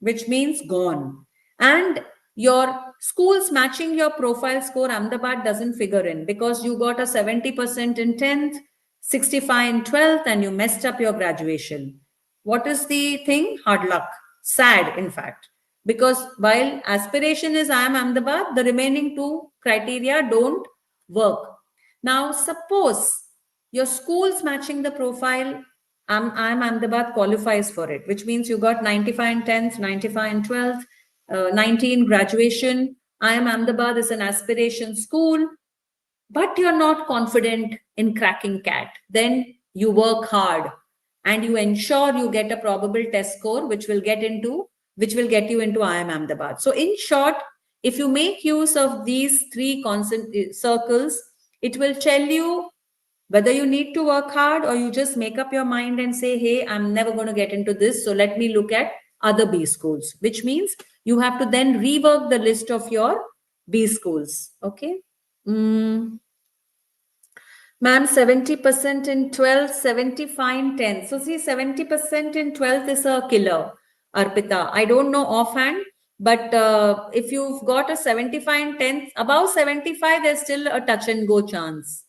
which means gone. And your schools matching your profile score, Ahmedabad doesn't figure in because you got a 70% in 10th, 65 in 12th, and you messed up your graduation. What is the thing? Hard luck. Sad, in fact. Because while aspiration is IIM Ahmedabad, the remaining 2 criteria don't work. Now, suppose your school's matching the profile, IIM Ahmedabad qualifies for it, which means you got 95 in 10th, 95 in 12th, 90 in graduation. IIM Ahmedabad is an aspiration school, but you're not confident in cracking CAT. Then you work hard and you ensure you get a probable test score, which will get you into IIM Ahmedabad. So in short, if you make use of these 3 circles, it will tell you whether you need to work hard or you just make up your mind and say, hey, I'm never going to get into this, so let me look at other B schools, which means you have to then rework the list of your B schools. Okay. Ma'am, 70% in 12th, 75 in 10th. So see, 70% in 12th is a killer, Arpita. I don't know offhand, But if you've got a 75 in 10th, above 75, there's still a touch and go chance.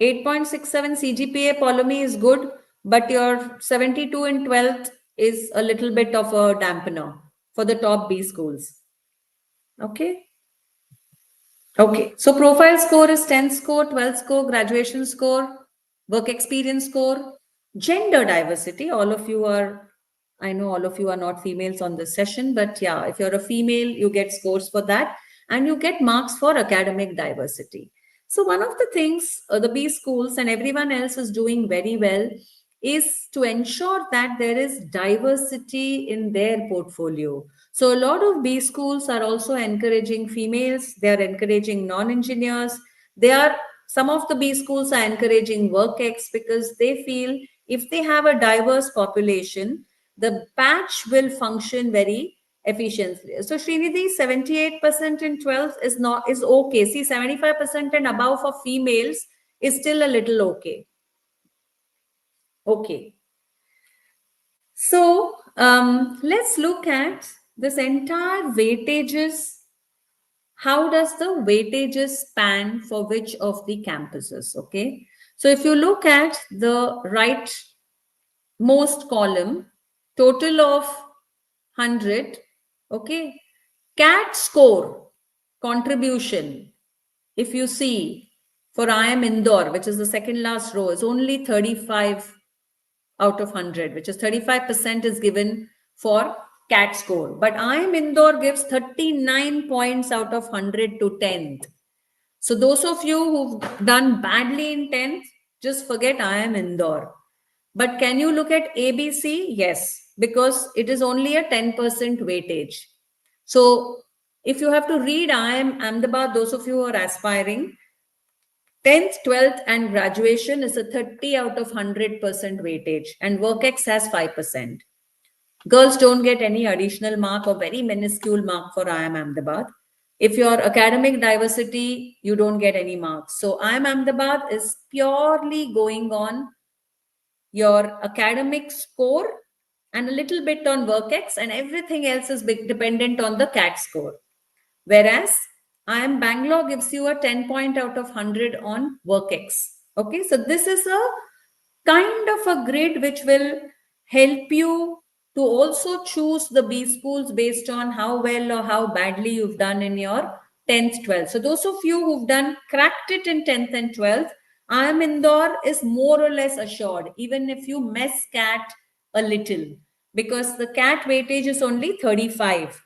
8.67 CGPA Polomy is good, but your 72 in 12th is a little bit of a dampener for the top B schools. Okay. Okay. So profile score is 10th score, 12th score, graduation score, work experience score, gender diversity. All of you are, I know all of you are not females on this session, but yeah, if you're a female, you get scores for that and you get marks for academic diversity. So one of the things the B schools and everyone else is doing very well is to ensure that there is diversity in their portfolio. So a lot of B schools are also encouraging females, they are encouraging non-engineers, some of the B schools are encouraging WorkX because they feel if they have a diverse population, the batch will function very efficiently. So Srinidhi, 78% in 12th is okay. See, 75% and above for females is still a little okay. Okay. So let's look at this entire weightages. How does the weightages span for which of the campuses? Okay. So if you look at the right most column, total of 100, okay, CAT score contribution, if you see for IIM Indore, which is the second last row, is only 35 out of 100, which is 35% is given for CAT score. But IIM Indore gives 39 points out of 100 to 10th. So those of you who've done badly in 10th, just forget IIM Indore. But can you look at ABC? Yes, because it is only a 10% weightage. So if you have to read IIM Ahmedabad, those of you who are aspiring, 10th, 12th and graduation is a 30 out of 100% weightage and WorkX has 5%. Girls don't get any additional mark or very minuscule mark for IIM Ahmedabad. If your academic diversity, you don't get any marks. So IIM Ahmedabad is purely going on your academic score and a little bit on WorkX and everything else is dependent on the CAT score. Whereas IIM Bangalore gives you a 10 point out of 100 on WorkX. Okay, so this is a kind of a grid which will help you to also choose the B schools based on how well or how badly you've done in your 10th, 12th. So those of you who've cracked it in 10th and 12th, IIM Indore is more or less assured, even if you mess CAT a little, because the CAT weightage is only 35.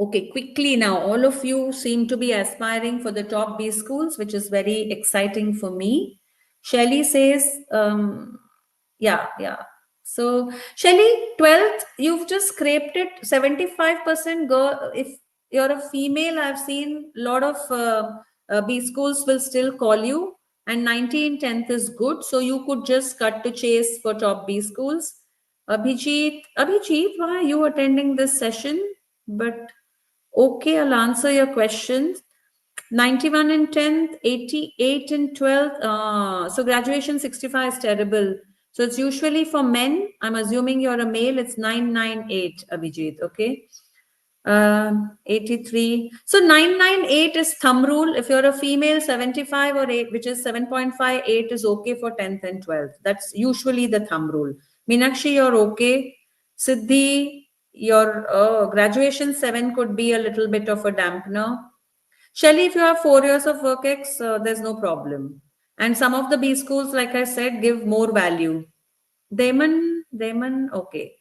Okay, quickly now, all of you seem to be aspiring for the top B schools, which is very exciting for me. Shelly says, yeah. So Shelly, 12th, you've just scraped it, 75% girl. If you're a female, I've seen a lot of B schools will still call you, and 19 10th is good. So you could just cut to chase for top B schools. Abhijit, why are you attending this session? But okay, I'll answer your questions. 91 in 10th, 88 in 12th. So graduation 65 is terrible. So it's usually for men. I'm assuming you're a male. It's 998, Abhijit. Okay. 83. So 998 is thumb rule. If you're a female, 75 or 8, which is 7.58 is okay for 10th and 12th. That's usually the thumb rule. Meenakshi, you're okay. Siddhi, your graduation 7 could be a little bit of a dampener. Shelly, if you have 4 years of WorkX, there's no problem. And some of the B schools, like I said, give more value. Damon, okay.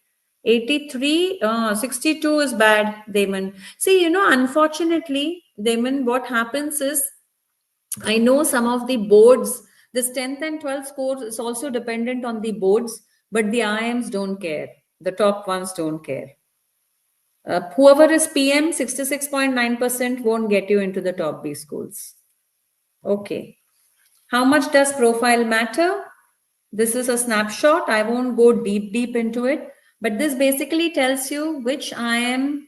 83, 62 is bad, Damon. See, unfortunately, Damon, what happens is, I know some of the boards, this 10th and 12th scores is also dependent on the boards, but the IIMs don't care. The top ones don't care. Whoever is PM, 66.9% won't get you into the top B schools. Okay. How much does profile matter? This is a snapshot. I won't go deep into it, but this basically tells you which IIM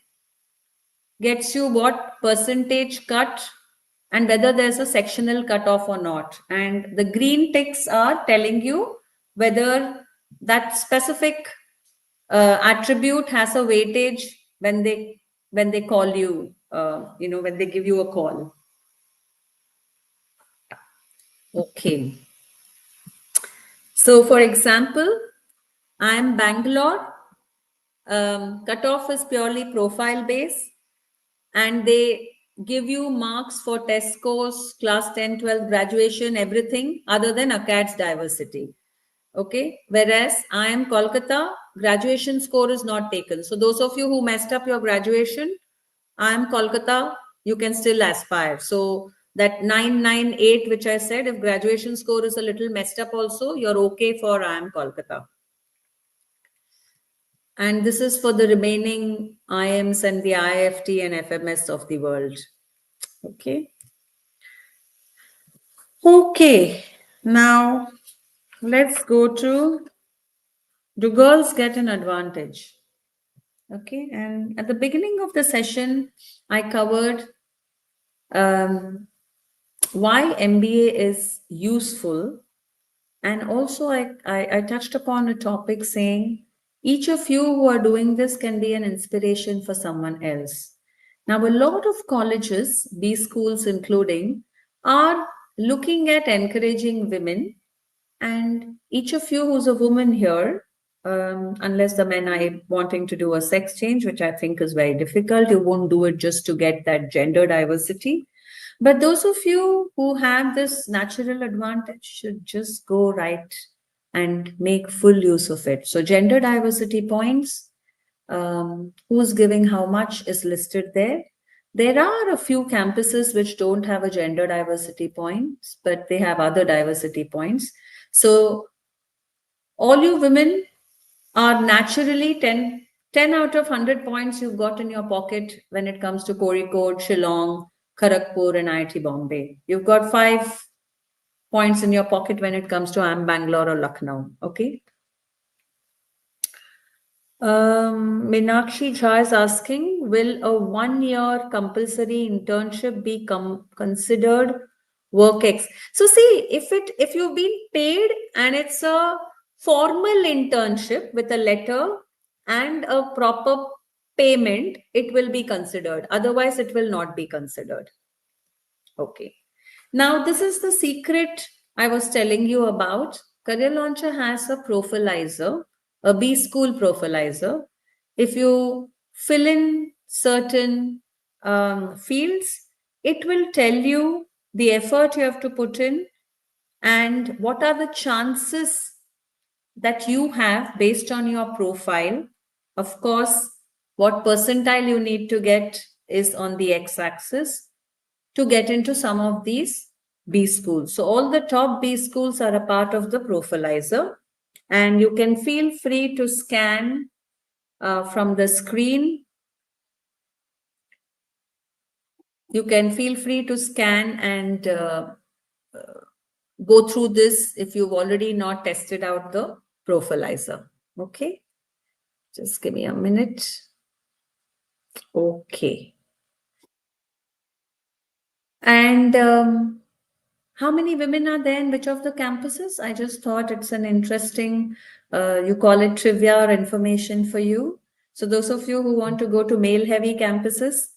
gets you what percentage cut and whether there's a sectional cutoff or not. And the green ticks are telling you whether that specific attribute has a weightage when they call you, when they give you a call. Okay. So, for example, I am Bangalore. Cutoff is purely profile based, and they give you marks for test scores, class 10, 12, graduation, everything other than ACADS diversity. Okay. Whereas I am Kolkata, graduation score is not taken. So those of you who messed up your graduation, I am Kolkata, you can still aspire. So that 998, which I said, if graduation score is a little messed up also, you're okay for I am Kolkata. And this is for the remaining IIMs and the IFT and FMS of the world. Okay. Okay. Now let's go to, do girls get an advantage? Okay. And at the beginning of the session, I covered why MBA is useful. And also I touched upon a topic saying each of you who are doing this can be an inspiration for someone else. Now, a lot of colleges, B schools including, are looking at encouraging women. And each of you who's a woman here, unless the men are wanting to do a sex change, which I think is very difficult, you won't do it just to get that gender diversity. But those of you who have this natural advantage should just go right and make full use of it. So gender diversity points, who's giving how much is listed there. There are a few campuses which don't have a gender diversity points, but they have other diversity points. So all you women are naturally 10 out of 100 points you've got in your pocket when it comes to Kozhikode, Shillong, Kharagpur and IIT Bombay. You've got 5 points in your pocket when it comes to IIM Bangalore or Lucknow. Okay. Meenakshi Jha is asking, will a 1-year compulsory internship be considered WorkX? So see, if you've been paid and it's a formal internship with a letter and a proper payment, it will be considered. Otherwise, it will not be considered. Okay. Now, this is the secret I was telling you about. Career Launcher has a profilizer, a B school profilizer. If you fill in certain fields, it will tell you the effort you have to put in and what are the chances that you have based on your profile. Of course, what percentile you need to get is on the x-axis to get into some of these B schools. So all the top B schools are a part of the profilizer, and you can feel free to scan from the screen. You can feel free to scan and go through this if you've already not tested out the profilizer. Okay. Just give me a minute. Okay. And how many women are there in which of the campuses? I just thought it's an interesting, you call it trivia or information for you. So those of you who want to go to male-heavy campuses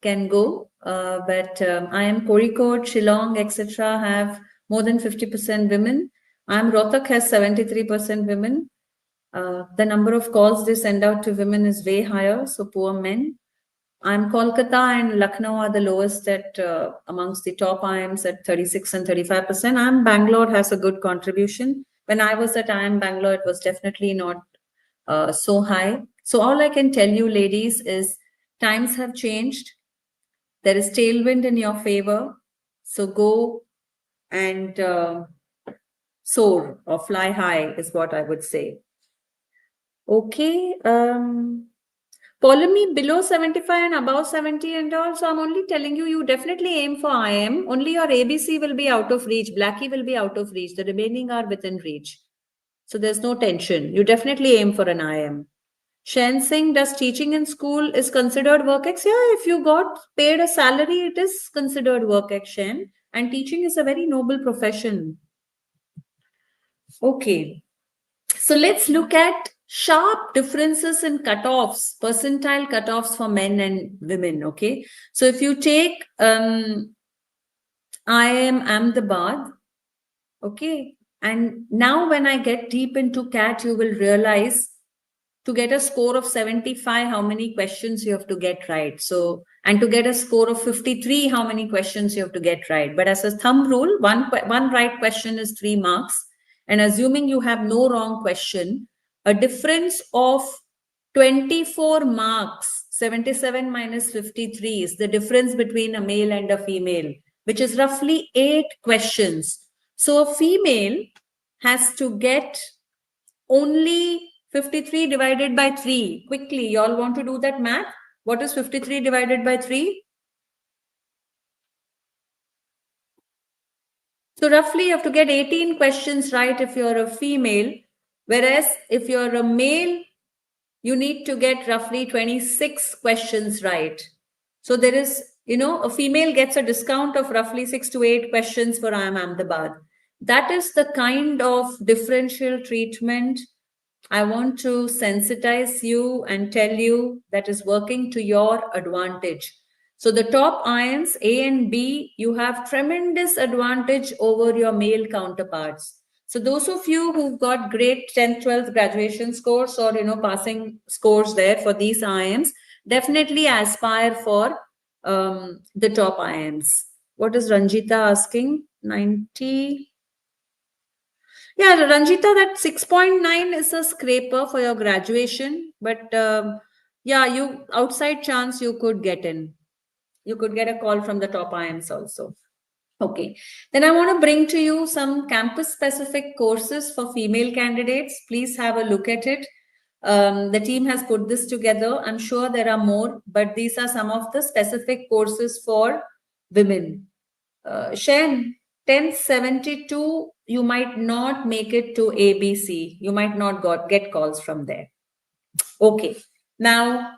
can go. But IIM Kozhikode, Shillong, etc. have more than 50% women. IIM Rohtak has 73% women. The number of calls they send out to women is way higher, so poor men. IIM Kolkata and Lucknow are the lowest at amongst the top IIMs at 36 and 35%. IIM Bangalore has a good contribution. When I was at IIM Bangalore, it was definitely not so high. So all I can tell you, ladies, is times have changed. There is tailwind in your favor. So go and soar or fly high is what I would say. Okay. Polemy below 75 and above 70 and all. So I'm only telling you, you definitely aim for IIM. Only your ABC will be out of reach. Blackie will be out of reach. The remaining are within reach. So there's no tension. You definitely aim for an IIM. Shen Singh, does teaching in school is considered WorkX? Yeah, if you got paid a salary, it is considered WorkX, Shen. And teaching is a very noble profession. Okay. So let's look at sharp differences in cutoffs, percentile cutoffs for men and women. Okay. So if you take IIM Ahmedabad, okay, and now when I get deep into CAT, you will realize to get a score of 75, how many questions you have to get right. So, and to get a score of 53, how many questions you have to get right. But as a thumb rule, one right question is 3 marks. And assuming you have no wrong question, a difference of 24 marks, 77 minus 53 is the difference between a male and a female, which is roughly 8 questions. So a female has to get only 53 divided by 3. Quickly, you all want to do that math? What is 53 divided by 3? So roughly you have to get 18 questions right if you're a female, whereas if you're a male, you need to get roughly 26 questions right. So there is, a female gets a discount of roughly 6 to 8 questions for IIM Ahmedabad. That is the kind of differential treatment I want to sensitize you and tell you that is working to your advantage. So the top IIMs, A and B, you have tremendous advantage over your male counterparts. So those of you who've got great 10th, 12th graduation scores or, passing scores there for these IIMs, definitely aspire for the top IIMs. What is Ranjita asking? 90. Yeah, Ranjita, that 6.9 is a scraper for your graduation, but yeah, you outside chance you could get in. You could get a call from the top IIMs also. Okay, then I want to bring to you some campus-specific courses for female candidates. Please have a look at it. The team has put this together. I'm sure there are more, but these are some of the specific courses for women. Shen, 1072, you might not make it to ABC. You might not get calls from there. Okay. Now,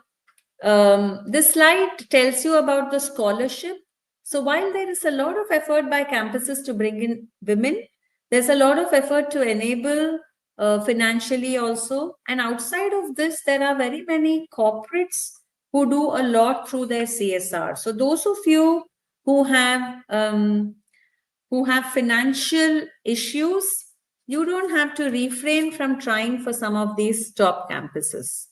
this slide tells you about the scholarship. So while there is a lot of effort by campuses to bring in women, there's a lot of effort to enable financially also. And outside of this, there are very many corporates who do a lot through their CSR. So those of you who have financial issues, you don't have to refrain from trying for some of these top campuses.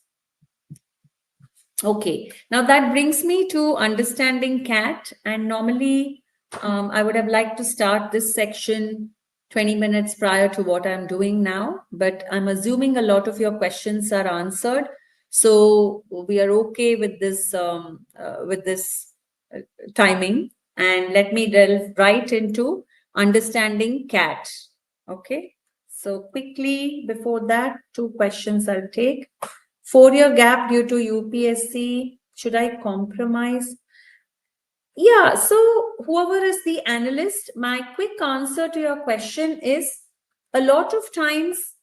Okay, now that brings me to understanding CAT, and normally I would have liked to start this section 20 minutes prior to what I'm doing now, but I'm assuming a lot of your questions are answered. So we are okay with this timing, and let me delve right into understanding CAT. Okay, so quickly before that, 2 questions I'll take. 4-year gap due to UPSC, should I compromise? Yeah, so whoever is the analyst, my quick answer to your question is a lot of times,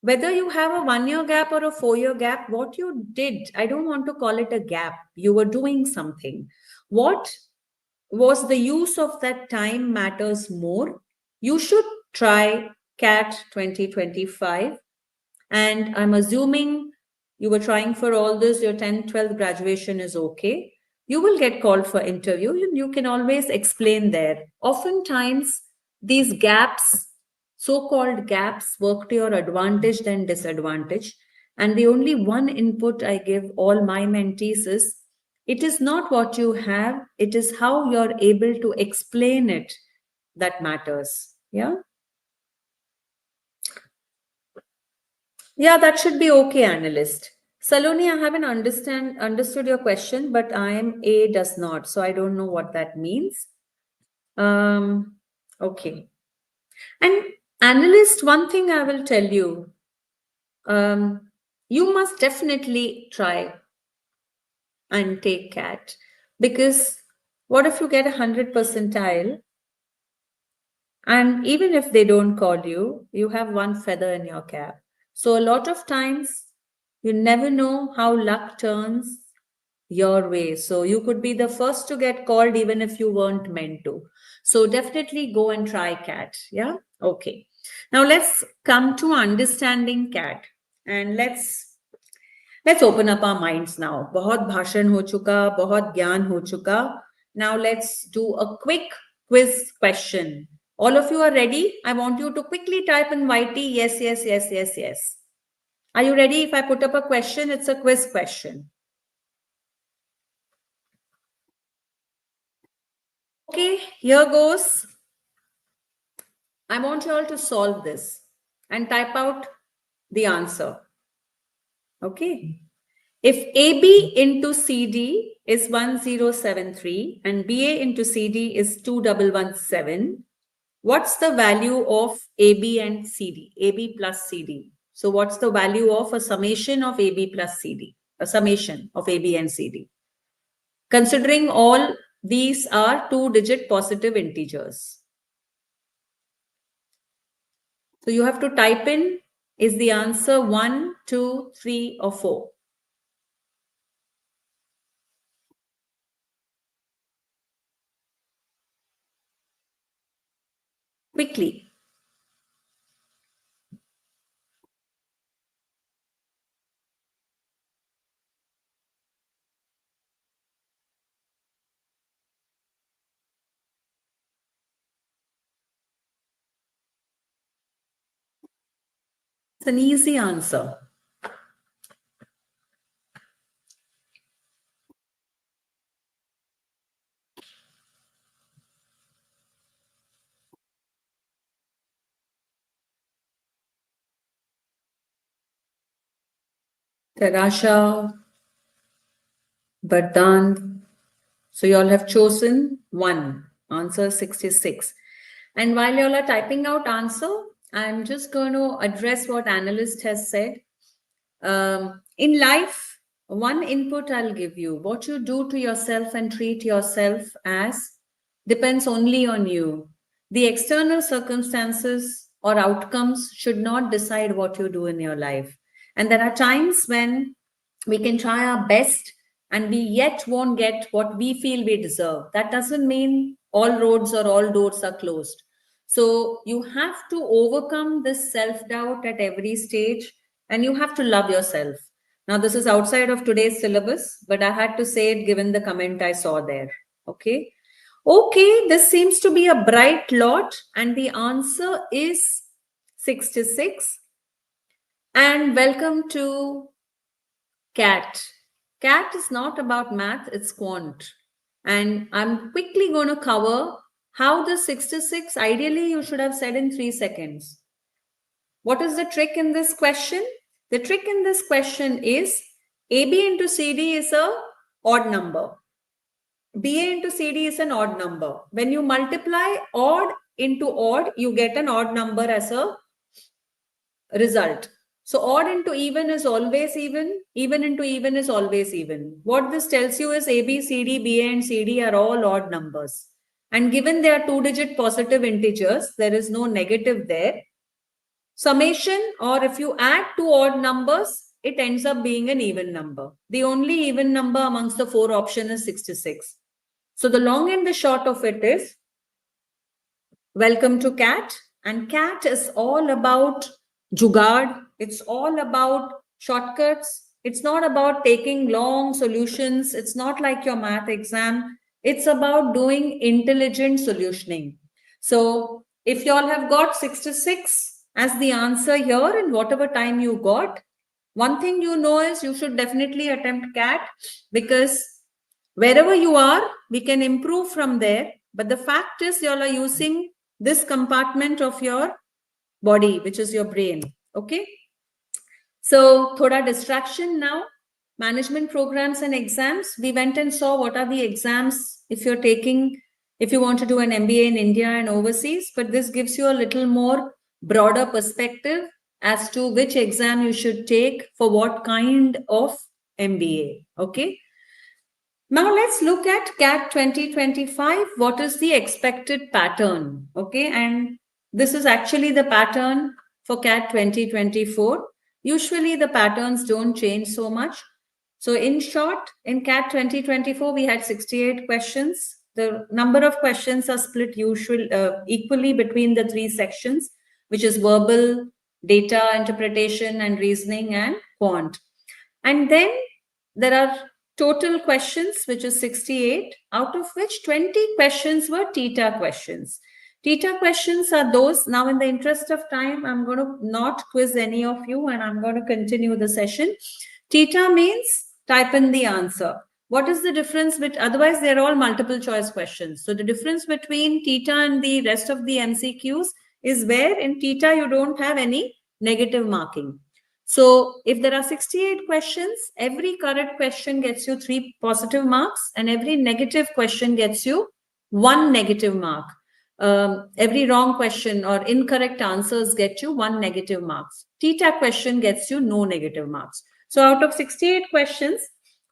whether you have a 1-year gap or a 4-year gap, what you did, I don't want to call it a gap, you were doing something. What was the use of that time matters more. You should try CAT 2025. And I'm assuming you were trying for all this, your 10th, 12th graduation is okay. You will get called for interview. You can always explain there. Oftentimes, these gaps, so-called gaps, work to your advantage than disadvantage. And the only one input I give all my mentees is, it is not what you have, it is how you're able to explain it that matters. Yeah. Yeah, that should be okay, analyst. Saloni, I haven't understood your question, but IIM does not. So I don't know what that means. Okay. And analyst, one thing I will tell you, you must definitely try and take CAT, because what if you get 100 percentile? And even if they don't call you, you have one feather in your cap. So a lot of times you never know how luck turns your way. So you could be the first to get called even if you weren't meant to. So definitely go and try CAT. Yeah. Okay. Now let's come to understanding CAT. and let's open up our minds now. बहुत भाषण हो चुका, बहुत ज्ञान हो चुका. Now let's do a quick quiz question. All of you are ready? I want you to quickly type in YT, yes, yes, yes, yes, yes. Are you ready? If I put up a question, it's a quiz question. Okay, here goes. I want you all to solve this and type out the answer. Okay. If AB into CD is 1073 and BA into CD is 2117, what's the value of AB and CD? AB plus CD. So what's the value of a summation of AB plus CD? A summation of AB and CD. Considering all these are two-digit positive integers. So you have to type in, is the answer 1, 2, 3, or 4? Quickly. It's an easy answer. Tarasha, Bardant. So you all have chosen 1. Answer 66. And while you all are typing out answer, I'm just going to address what analyst has said. In life, one input I'll give you. What you do to yourself and treat yourself as depends only on you. The external circumstances or outcomes should not decide what you do in your life. And there are times when we can try our best and we yet won't get what we feel we deserve. That doesn't mean all roads or all doors are closed. So you have to overcome this self-doubt at every stage, and you have to love yourself. Now, this is outside of today's syllabus, but I had to say it given the comment I saw there. Okay. Okay, this seems to be a bright lot, and the answer is 66. And welcome to CAT. CAT is not about math, it's quant. And I'm quickly going to cover how the 66, ideally you should have said in 3 seconds. What is the trick in this question? The trick in this question is AB into CD is a odd number. BA into CD is an odd number. When you multiply odd into odd, you get an odd number as a result. So odd into even is always even into even is always even. What this tells you is AB, CD, BA and CD are all odd numbers. And given they are two-digit positive integers, there is no negative there. Summation, or if you add two odd numbers, it ends up being an even number. The only even number amongst the 4 options is 66. So the long and the short of it is, welcome to CAT. And CAT is all about jugaad. It's all about shortcuts. It's not about taking long solutions. It's not like your math exam. It's about doing intelligent solutioning. So if you all have got 66 as the answer here in whatever time you got, one thing you know is you should definitely attempt CAT, because wherever you are, we can improve from there. But the fact is you all are using this compartment of your body, which is your brain. Okay. So thoda distraction now. Management programs and exams. We went and saw what are the exams if you're taking, if you want to do an MBA in India and overseas, but this gives you a little more broader perspective as to which exam you should take for what kind of MBA. Okay. Now let's look at CAT 2025. What is the expected pattern? Okay. And this is actually the pattern for CAT 2024. Usually the patterns don't change so much. So in short, in CAT 2024, we had 68 questions. The number of questions are split equally between the 3 sections, which is verbal, data interpretation and reasoning, and quant. And then there are total questions, which is 68, out of which 20 questions were TETA questions. TETA questions are those, now in the interest of time, I'm going to not quiz any of you and I'm going to continue the session. TETA means type in the answer. What is the difference with, otherwise they're all multiple choice questions. So the difference between TETA and the rest of the MCQs is where in TETA you don't have any negative marking. So if there are 68 questions, every correct question gets you 3 positive marks and every negative question gets you 1 negative mark. Every wrong question or incorrect answers get you 1 negative marks. TETA question gets you no negative marks. So out of 68 questions,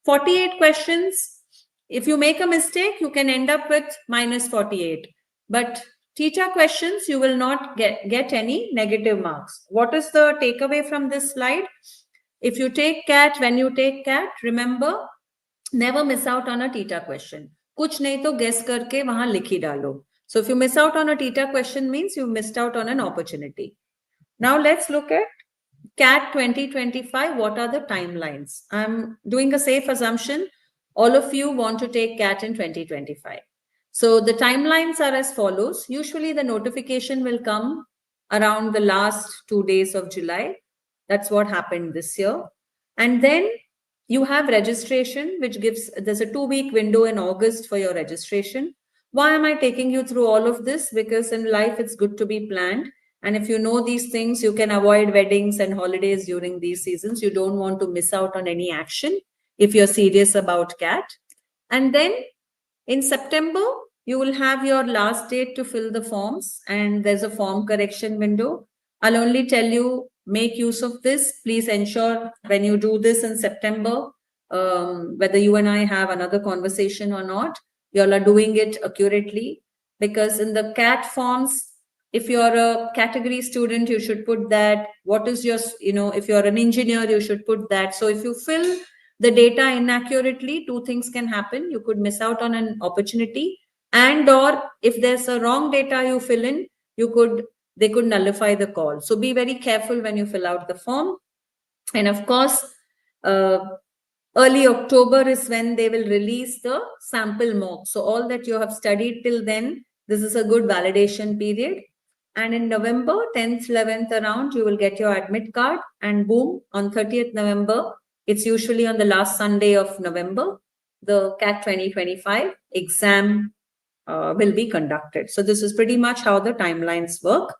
48 questions, if you make a mistake, you can end up with minus 48. But TETA questions, you will not get any negative marks. What is the takeaway from this slide? If you take CAT, when you take CAT, remember, never miss out on a TETA question. Kuch nahi to guess karke wahan likhi dalo. So if you miss out on a TETA question means you missed out on an opportunity. Now let's look at CAT 2025. What are the timelines? I'm doing a safe assumption. All of you want to take CAT in 2025. So the timelines are as follows. Usually the notification will come around the last 2 days of July. That's what happened this year. And then you have registration, which gives, there's a 2-week window in August for your registration. Why am I taking you through all of this? Because in life, it's good to be planned. And if you know these things, you can avoid weddings and holidays during these seasons. You don't want to miss out on any action if you're serious about CAT. And then in September, you will have your last date to fill the forms and there's a form correction window. I'll only tell you, make use of this. Please ensure when you do this in September, whether you and I have another conversation or not, you all are doing it accurately, because in the CAT forms, if you're a category student, you should put that. What is your, if you're an engineer, you should put that. So if you fill the data inaccurately, 2 things can happen. You could miss out on an opportunity, and or if there's a wrong data you fill in, they could nullify the call. So be very careful when you fill out the form. And of course, early October is when they will release the sample mock. So all that you have studied till then, this is a good validation period. And in November, 10th, 11th around, you will get your admit card, and boom, on 30th November, it's usually on the last Sunday of November, the CAT 2025 exam will be conducted. So this is pretty much how the timelines work.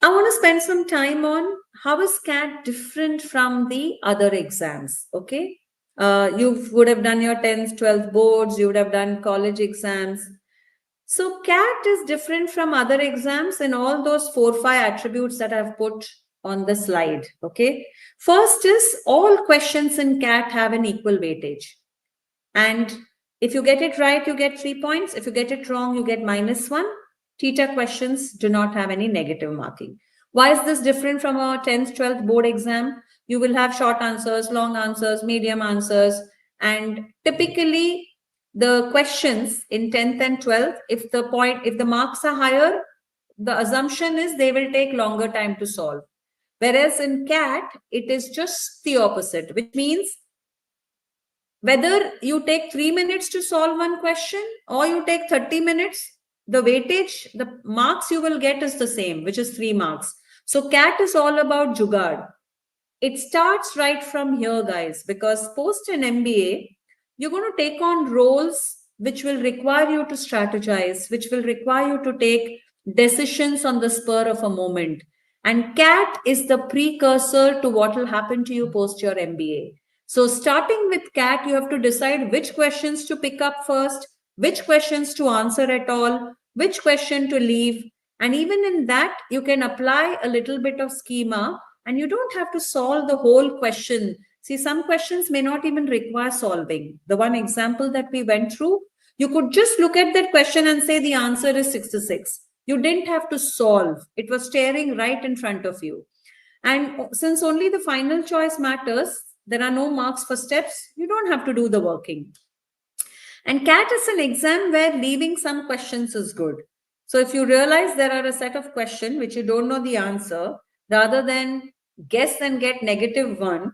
I want to spend some time on how is CAT different from the other exams, okay? You would have done your 10th, 12th boards, you would have done college exams. So CAT is different from other exams in all those 4-5 attributes that I've put on the slide, okay? First is all questions in CAT have an equal weightage. And if you get it right, you get 3 points. If you get it wrong, you get -1. TETA questions do not have any negative marking. Why is this different from a 10th, 12th board exam? You will have short answers, long answers, medium answers, and typically the questions in 10th and 12th, if the marks are higher, the assumption is they will take longer time to solve. Whereas in CAT, it is just the opposite, which means whether you take 3 minutes to solve one question or you take 30 minutes, the weightage, the marks you will get is the same, which is 3 marks. So CAT is all about jugaad. It starts right from here, guys, because post an MBA, you're going to take on roles which will require you to strategize, which will require you to take decisions on the spur of a moment. And CAT is the precursor to what will happen to you post your MBA. So starting with CAT, you have to decide which questions to pick up first, which questions to answer at all, which question to leave. And even in that, you can apply a little bit of schema and you don't have to solve the whole question. See, some questions may not even require solving. The one example that we went through, you could just look at that question and say the answer is 66. You didn't have to solve. It was staring right in front of you. And since only the final choice matters, there are no marks for steps, you don't have to do the working. And CAT is an exam where leaving some questions is good. So if you realize there are a set of questions which you don't know the answer, rather than guess and get -1,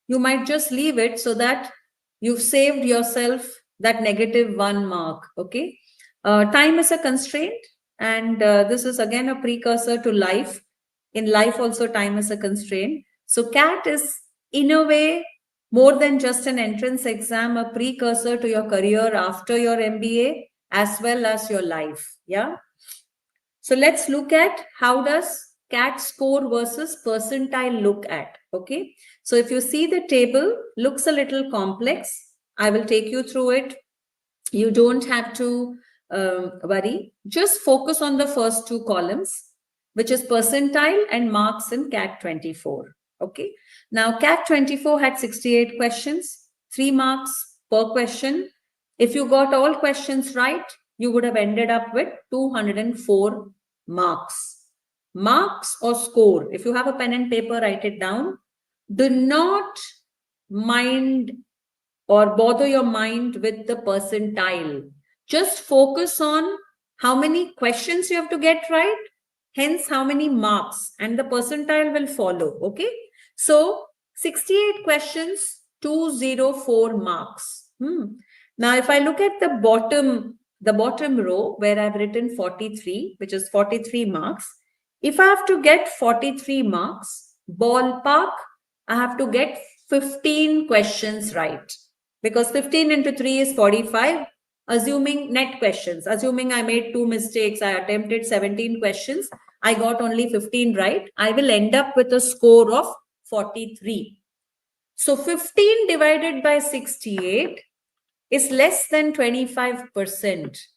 you might just leave it so that you've saved yourself that -1 mark. Okay. Time is a constraint, and this is again a precursor to life. In life also, time is a constraint. So CAT is, in a way, more than just an entrance exam, a precursor to your career after your MBA, as well as your life. Yeah. So let's look at how does CAT score versus percentile look at. Okay. So if you see the table, looks a little complex. I will take you through it. You don't have to worry. Just focus on the first two columns, which is percentile and marks in CAT 24. Okay. Now CAT 24 had 68 questions, 3 marks per question. If you got all questions right, you would have ended up with 204 marks. Marks or score, if you have a pen and paper, write it down. Do not mind or bother your mind with the percentile. Just focus on how many questions you have to get right, hence how many marks, and the percentile will follow. Okay. So 68 questions, 204 marks. Now, if I look at the bottom row where I've written 43, which is 43 marks, if I have to get 43 marks, ballpark, I have to get 15 questions right, because 15 into 3 is 45. Assuming net questions, assuming I made 2 mistakes, I attempted 17 questions, I got only 15 right, I will end up with a score of 43. So 15 divided by 68 is less than 25%.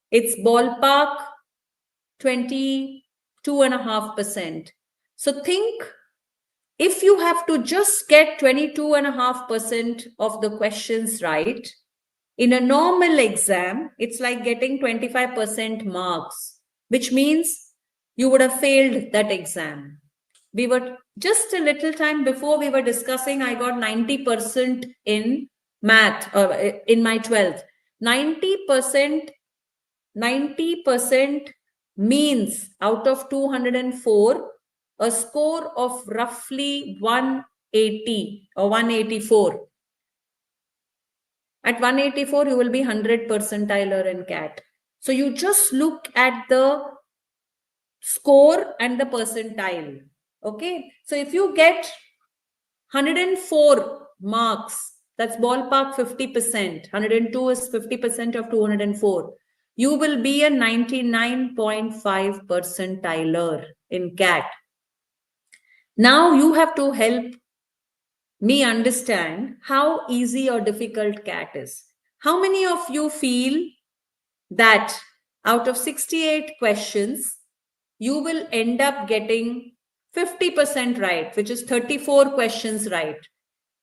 It's ballpark 22.5%. So think, if you have to just get 22.5% of the questions right, in a normal exam, it's like getting 25% marks, which means you would have failed that exam. We were just a little time before we were discussing, I got 90% in math in my 12th. 90% means out of 204, a score of roughly 180 or 184. At 184, you will be 100 percentiler in CAT. So you just look at the score and the percentile. Okay. So if you get 104 marks, that's ballpark 50%. 102 is 50% of 204. You will be a 99.5 percentiler in CAT. Now you have to help me understand how easy or difficult CAT is. How many of you feel that out of 68 questions, you will end up getting 50% right, which is 34 questions right?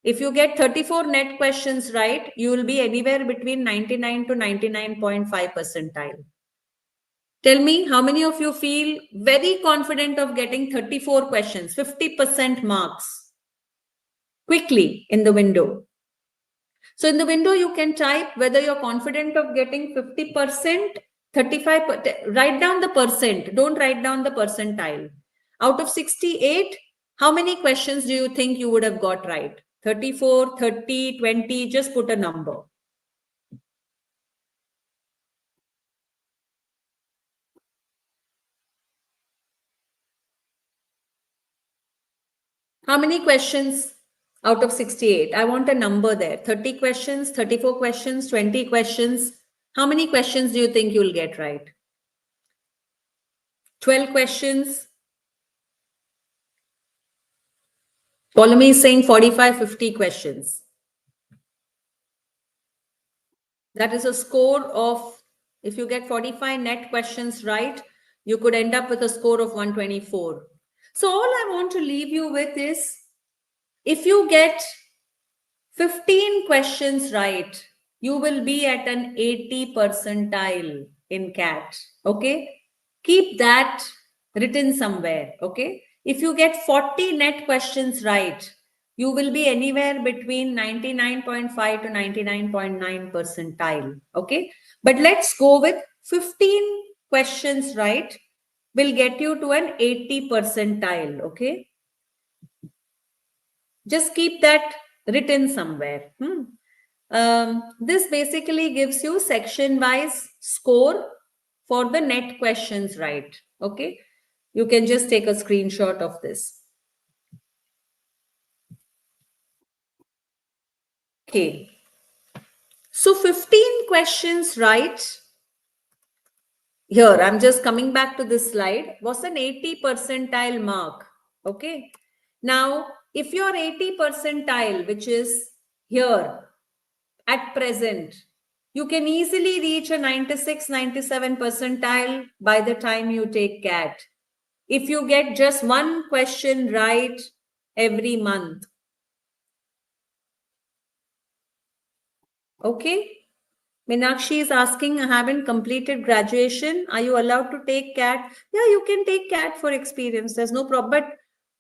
If you get 34 net questions right, you will be anywhere between 99 to 99.5 percentile. Tell me, how many of you feel very confident of getting 34 questions, 50% marks quickly in the window? So in the window, you can type whether you're confident of getting 50%, 35%, write down the percent. Don't write down the percentile. Out of 68, how many questions do you think you would have got right? 34, 30, 20, just put a number. How many questions out of 68? I want a number there. 30 questions, 34 questions, 20 questions. How many questions do you think you'll get right? 12 questions. Ptolemy is saying 45, 50 questions. That is a score of, if you get 45 net questions right, you could end up with a score of 124. So all I want to leave you with is, if you get 15 questions right, you will be at an 80 percentile in CAT. Okay. Keep that written somewhere. Okay. If you get 40 net questions right, you will be anywhere between 99.5 to 99.9 percentile. Okay. But let's go with 15 questions right will get you to an 80 percentile, okay? Just keep that written somewhere. This basically gives you section-wise score for the net questions right, okay? You can just take a screenshot of this. Okay. So 15 questions right. Here, I'm just coming back to this slide, was an 80 percentile mark. Okay. Now, if you're 80 percentile, which is here at present, you can easily reach a 96, 97 percentile by the time you take CAT. If you get just one question right every month. Okay. Meenakshi is asking, I haven't completed graduation. Are you allowed to take CAT? Yeah, you can take CAT for experience. There's no problem. But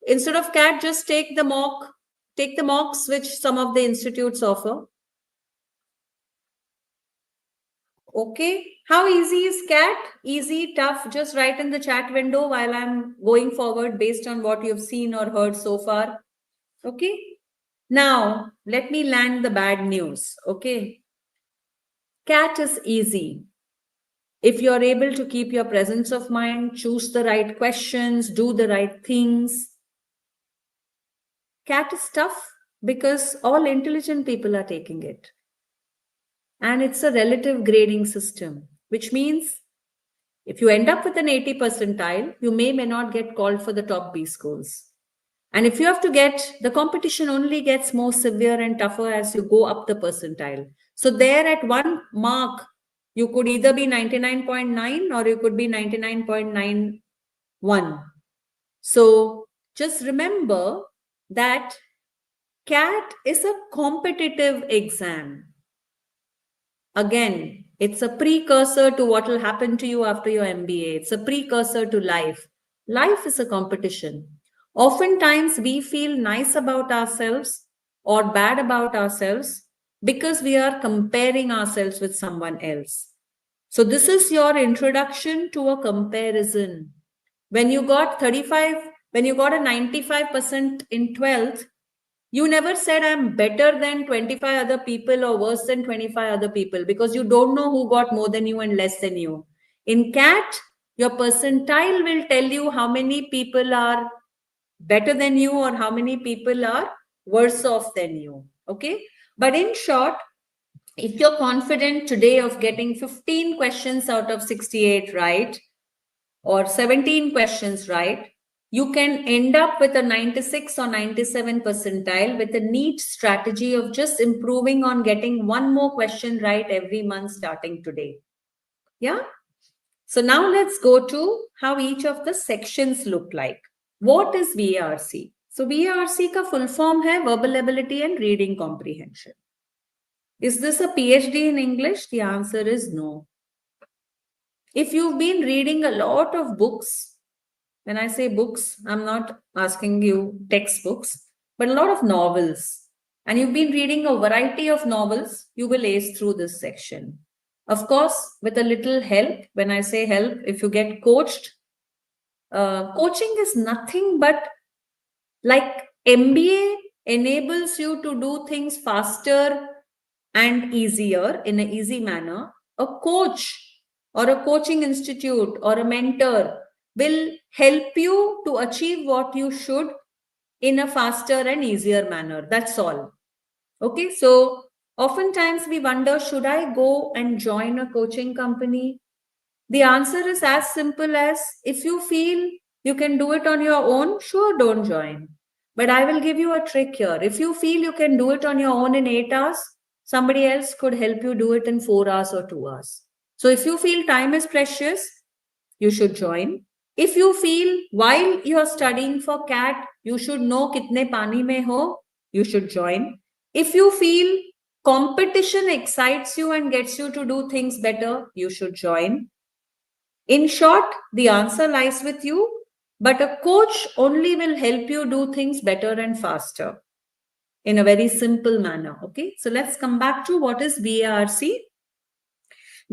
instead of CAT, just take the mocks which some of the institutes offer. Okay. How easy is CAT? Easy, tough. Just write in the chat window while I'm going forward based on what you've seen or heard so far. Okay. Now, let me land the bad news. Okay. CAT is easy. If you're able to keep your presence of mind, choose the right questions, do the right things. CAT is tough because all intelligent people are taking it. And it's a relative grading system, which means if you end up with an 80 percentile, you may not get called for the top B schools. And if you have to get, the competition only gets more severe and tougher as you go up the percentile. So there at one mark, you could either be 99.9 or you could be 99.91. So just remember that CAT is a competitive exam. Again, it's a precursor to what will happen to you after your MBA. It's a precursor to life. Life is a competition. Oftentimes, we feel nice about ourselves or bad about ourselves because we are comparing ourselves with someone else. So this is your introduction to a comparison. When you got 35, when you got a 95% in 12th, you never said I'm better than 25 other people or worse than 25 other people because you don't know who got more than you and less than you. In CAT, your percentile will tell you how many people are better than you or how many people are worse off than you. Okay. But in short, if you're confident today of getting 15 questions out of 68 right or 17 questions right, you can end up with a 96 or 97 percentile with a neat strategy of just improving on getting one more question right every month starting today. Yeah. So now let's go to how each of the sections look like. What is VARC? So VARC का full form है verbal ability and reading comprehension. Is this a PhD in English? The answer is no. If you've been reading a lot of books, when I say books, I'm not asking you textbooks, but a lot of novels, and you've been reading a variety of novels, you will ace through this section. Of course, with a little help. When I say help, if you get coached, coaching is nothing but like MBA enables you to do things faster and easier in an easy manner. A coach or a coaching institute or a mentor will help you to achieve what you should in a faster and easier manner. That's all. Okay, so oftentimes we wonder, should I go and join a coaching company? The answer is as simple as if you feel you can do it on your own, sure, don't join. But I will give you a trick here. If you feel you can do it on your own in 8 hours, somebody else could help you do it in 4 hours or 2 hours. So if you feel time is precious, you should join. If you feel while you're studying for CAT, you should know kitne pani mein ho, you should join. If you feel competition excites you and gets you to do things better, you should join. In short, the answer lies with you, but a coach only will help you do things better and faster in a very simple manner. Okay, so let's come back to what is VARC.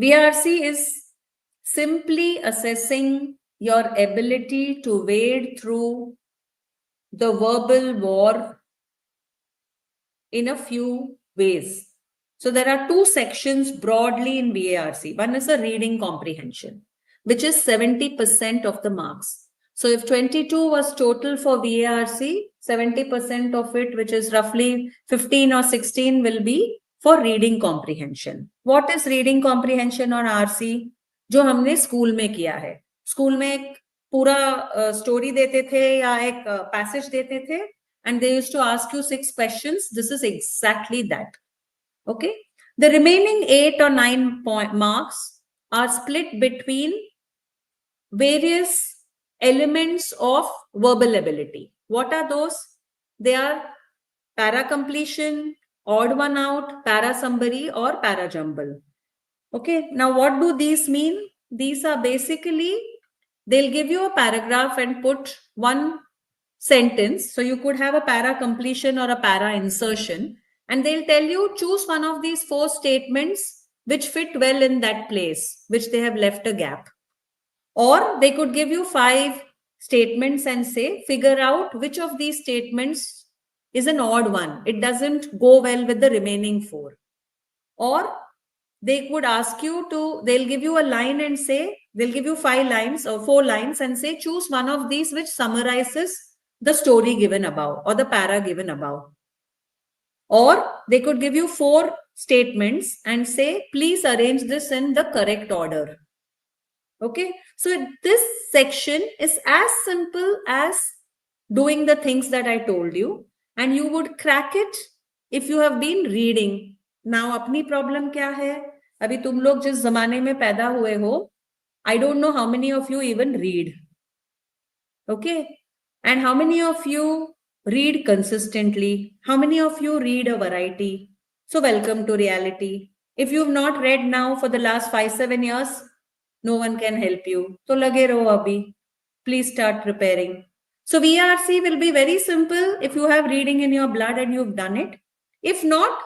VARC is simply assessing your ability to wade through the verbal war in a few ways. So there are two sections broadly in VARC. One is a reading comprehension, which is 70% of the marks. So if 22 was total for VARC, 70% of it, which is roughly 15 or 16, will be for reading comprehension. What is reading comprehension or RC? जो हमने school में किया है. School में एक पूरा story देते थे या एक पैसेज देते थे, and they used to ask you 6 questions. This is exactly that. Okay. The remaining 8 or 9 marks are split between various elements of verbal ability. What are those? They are para completion, odd one out, para summary, or para jumble. Okay. Now, what do these mean? These are basically, they'll give you a paragraph and put one sentence. So you could have a para completion or a para insertion, and they'll tell you choose one of these 4 statements which fit well in that place, which they have left a gap. Or they could give you 5 statements and say, figure out which of these statements is an odd one. It doesn't go well with the remaining 4. Or they could ask you to, they'll give you a line and say, they'll give you 5 lines or 4 lines and say, choose one of these which summarizes the story given above or the para given above. Or they could give you 4 statements and say, please arrange this in the correct order. Okay. So this section is as simple as doing the things that I told you, and you would crack it if you have been reading. Now, अपनी problem क्या है? अभी तुम लोग जिस जमाने में पैदा हुए हो, I don't know how many of you even read. Okay. And how many of you read consistently? How many of you read a variety? So welcome to reality. If you've not read now for the last 5-7 years, no one can help you. So lage raho abhi. Please start preparing. So VRC will be very simple if you have reading in your blood and you've done it. If not,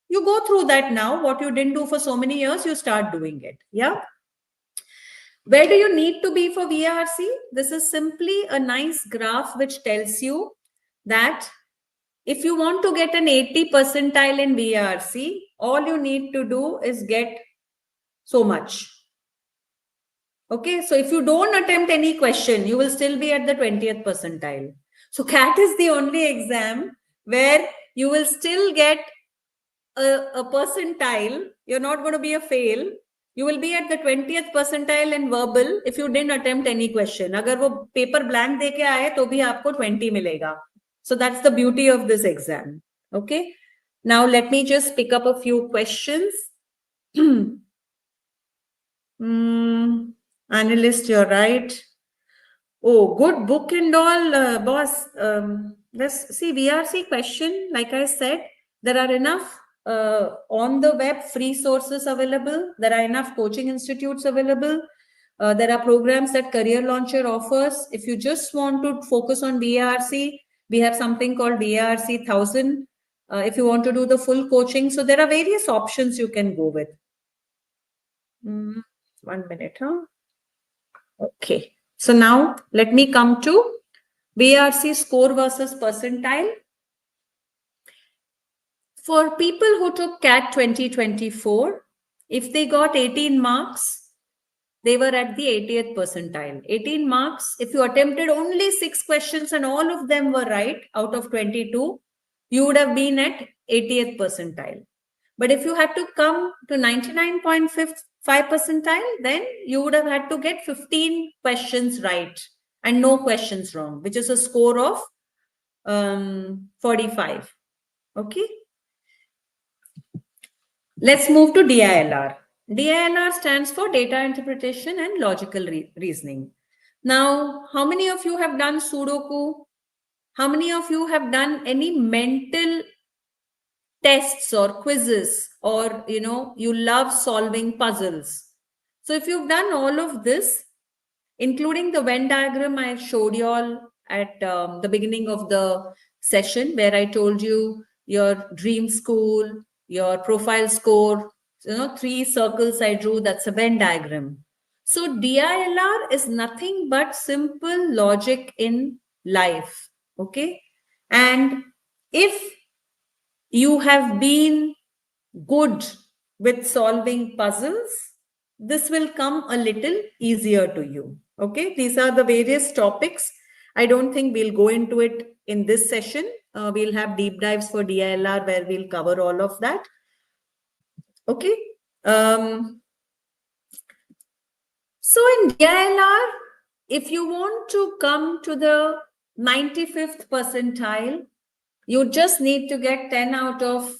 you go through that now. What you didn't do for so many years, you start doing it. Yeah. Where do you need to be for VRC? This is simply a nice graph which tells you that if you want to get an 80 percentile in VRC, all you need to do is get so much. Okay, so if you don't attempt any question, you will still be at the 20th percentile. So CAT is the only exam where you will still get a percentile. You're not going to be a fail. You will be at the 20th percentile in verbal if you didn't attempt any question. अगर वो paper blank दे के आए तो भी आपको 20 मिलेगा. So that's the beauty of this exam. Okay. Now let me just pick up a few questions. Analyst, you're right. Oh, good book and all, boss. Let's see VRC question. Like I said, there are enough on the web free sources available. There are enough coaching institutes available. There are programs that Career Launcher offers. If you just want to focus on VRC, we have something called VRC 1000. If you want to do the full coaching, so there are various options you can go with. 1 minute, huh? Okay. So now let me come to VRC score versus percentile. For people who took CAT 2024, if they got 18 marks, they were at the 80th percentile. 18 marks, if you attempted only 6 questions and all of them were right out of 22, you would have been at 80th percentile. But if you had to come to 99.5 percentile, then you would have had to get 15 questions right and no questions wrong, which is a score of 45. Okay. Let's move to DILR. DILR stands for Data Interpretation and Logical Reasoning. Now, how many of you have done Sudoku? How many of you have done any mental tests or quizzes, or you love solving puzzles? So if you've done all of this, including the Venn diagram I showed you all at the beginning of the session, where I told you your dream school, your profile score, 3 circles I drew, that's a Venn diagram. So DILR is nothing but simple logic in life. Okay. And if you have been good with solving puzzles, this will come a little easier to you. Okay. These are the various topics. I don't think we'll go into it in this session. We'll have deep dives for DILR where we'll cover all of that. Okay. So in DILR, if you want to come to the 95th percentile, you just need to get 10 out of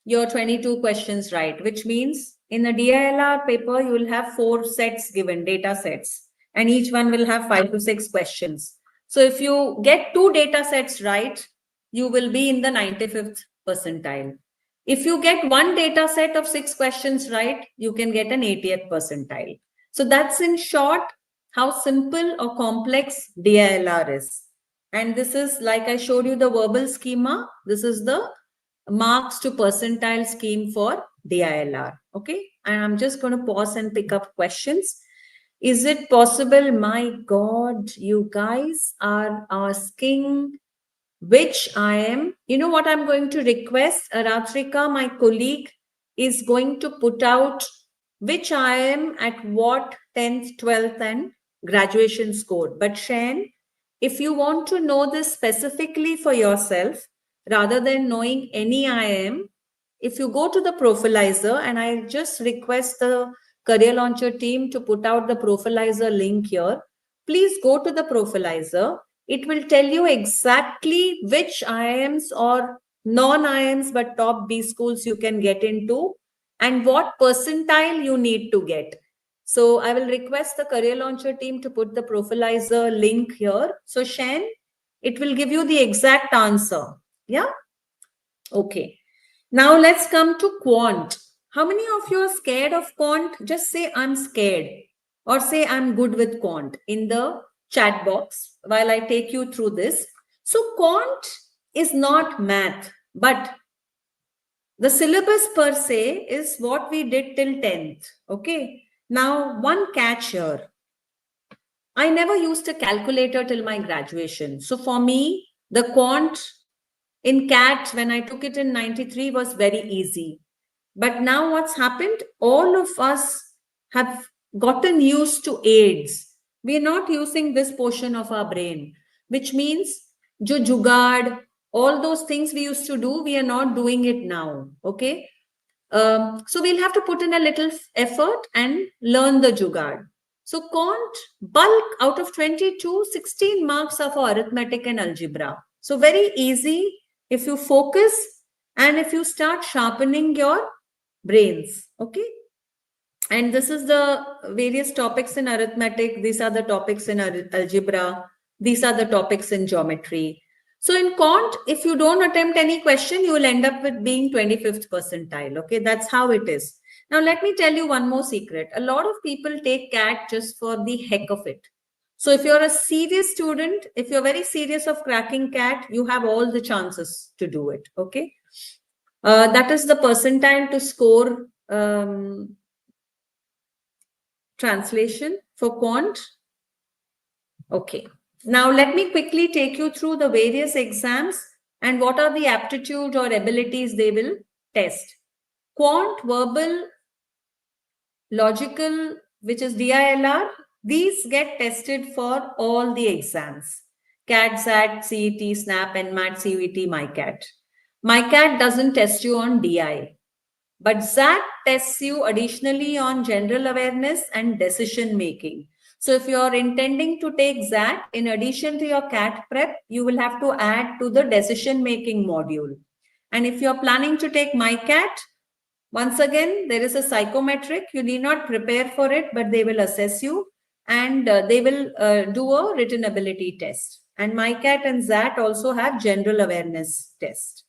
your 22 questions right, which means in a DILR paper, you will have 4 sets given, data sets, and each one will have 5 to 6 questions. So if you get 2 data sets right, you will be in the 95th percentile. If you get 1 data set of 6 questions right, you can get an 80th percentile. So that's in short how simple or complex DILR is. And this is like I showed you the verbal schema. This is the marks to percentile scheme for DILR. Okay. And I'm just going to pause and pick up questions. Is it possible? My God, you guys are asking which IIM. You know what I'm going to request? Aratrika, my colleague, is going to put out which IIM at what 10th, 12th and graduation score. But Shen, if you want to know this specifically for yourself, rather than knowing any IIM, if you go to the Profilizer, and I just request the Career Launcher team to put out the Profilizer link here, please go to the Profilizer. It will tell you exactly which IIMs or non-IIMs but top B schools you can get into and what percentile you need to get. So I will request the Career Launcher team to put the Profilizer link here. So Shen, it will give you the exact answer. Yeah. Okay. Now let's come to quant. How many of you are scared of quant? Just say I'm scared or say I'm good with quant in the chat box while I take you through this. So quant is not math, but the syllabus per se is what we did till 10th. Okay. Now one catch here. I never used a calculator till my graduation. So for me, the quant in CAT, when I took it in 93, was very easy. But now what's happened? All of us have gotten used to aids. We are not using this portion of our brain, which means jo jugad, all those things we used to do, we are not doing it now. Okay. So we'll have to put in a little effort and learn the jugad. So quant, bulk out of 22, 16 marks are for arithmetic and algebra. So very easy if you focus and if you start sharpening your brains. Okay. And this is the various topics in arithmetic. These are the topics in algebra. These are the topics in geometry. So in quant, if you don't attempt any question, you will end up with being 25th percentile. Okay, that's how it is. Now, let me tell you one more secret. A lot of people take CAT just for the heck of it. So if you're a serious student, if you're very serious of cracking CAT, you have all the chances to do it. Okay, that is the percentile to score translation for quant. Okay. Now, let me quickly take you through the various exams and what are the aptitude or abilities they will test. Quant, verbal, logical, which is DILR, these get tested for all the exams. CAT, SAT, CET, SNAP, NMAT, CUET, MyCAT. MyCAT doesn't test you on DI, but SAT tests you additionally on general awareness and decision making. So if you're intending to take SAT, in addition to your CAT prep, you will have to add to the decision-making module. And if you're planning to take MyCAT, once again, there is a psychometric. You need not prepare for it, but they will assess you and they will do a written ability test. And MyCAT and SAT also have general awareness test.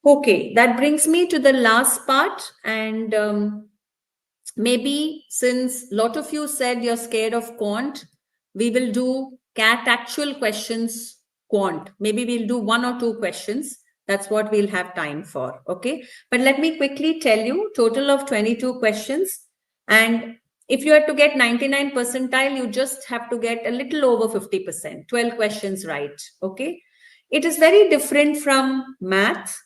Okay, that brings me to the last part. And maybe since a lot of you said you're scared of quant, we will do CAT actual questions quant. Maybe we'll do 1 or 2 questions. That's what we'll have time for. Okay. But let me quickly tell you, total of 22 questions. And If you had to get 99 percentile, you just have to get a little over 50%, 12 questions right. Okay. It is very different from math.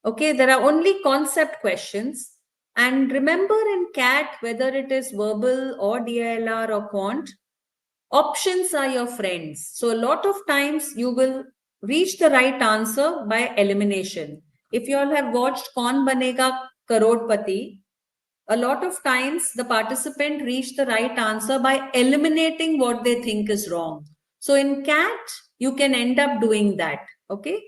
Okay. There are only concept questions. And remember in CAT, whether it is verbal or DILR or quant, options are your friends. So a lot of times you will reach the right answer by elimination. If you all have watched Kaun Banega Karodpati, a lot of times the participant reach the right answer by eliminating what they think is wrong. So in CAT, you can end up doing that. Okay.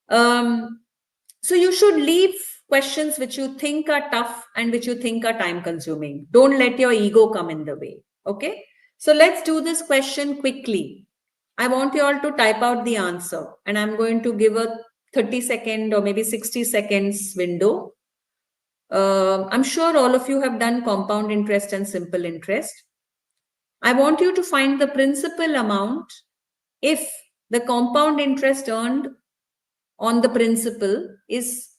So you should leave questions which you think are tough and which you think are time consuming. Don't let your ego come in the way. Okay. So let's do this question quickly. I want you all to type out the answer and I'm going to give a 30-second or maybe 60 seconds window. I'm sure all of you have done compound interest and simple interest. I want you to find the principal amount if the compound interest earned on the principal is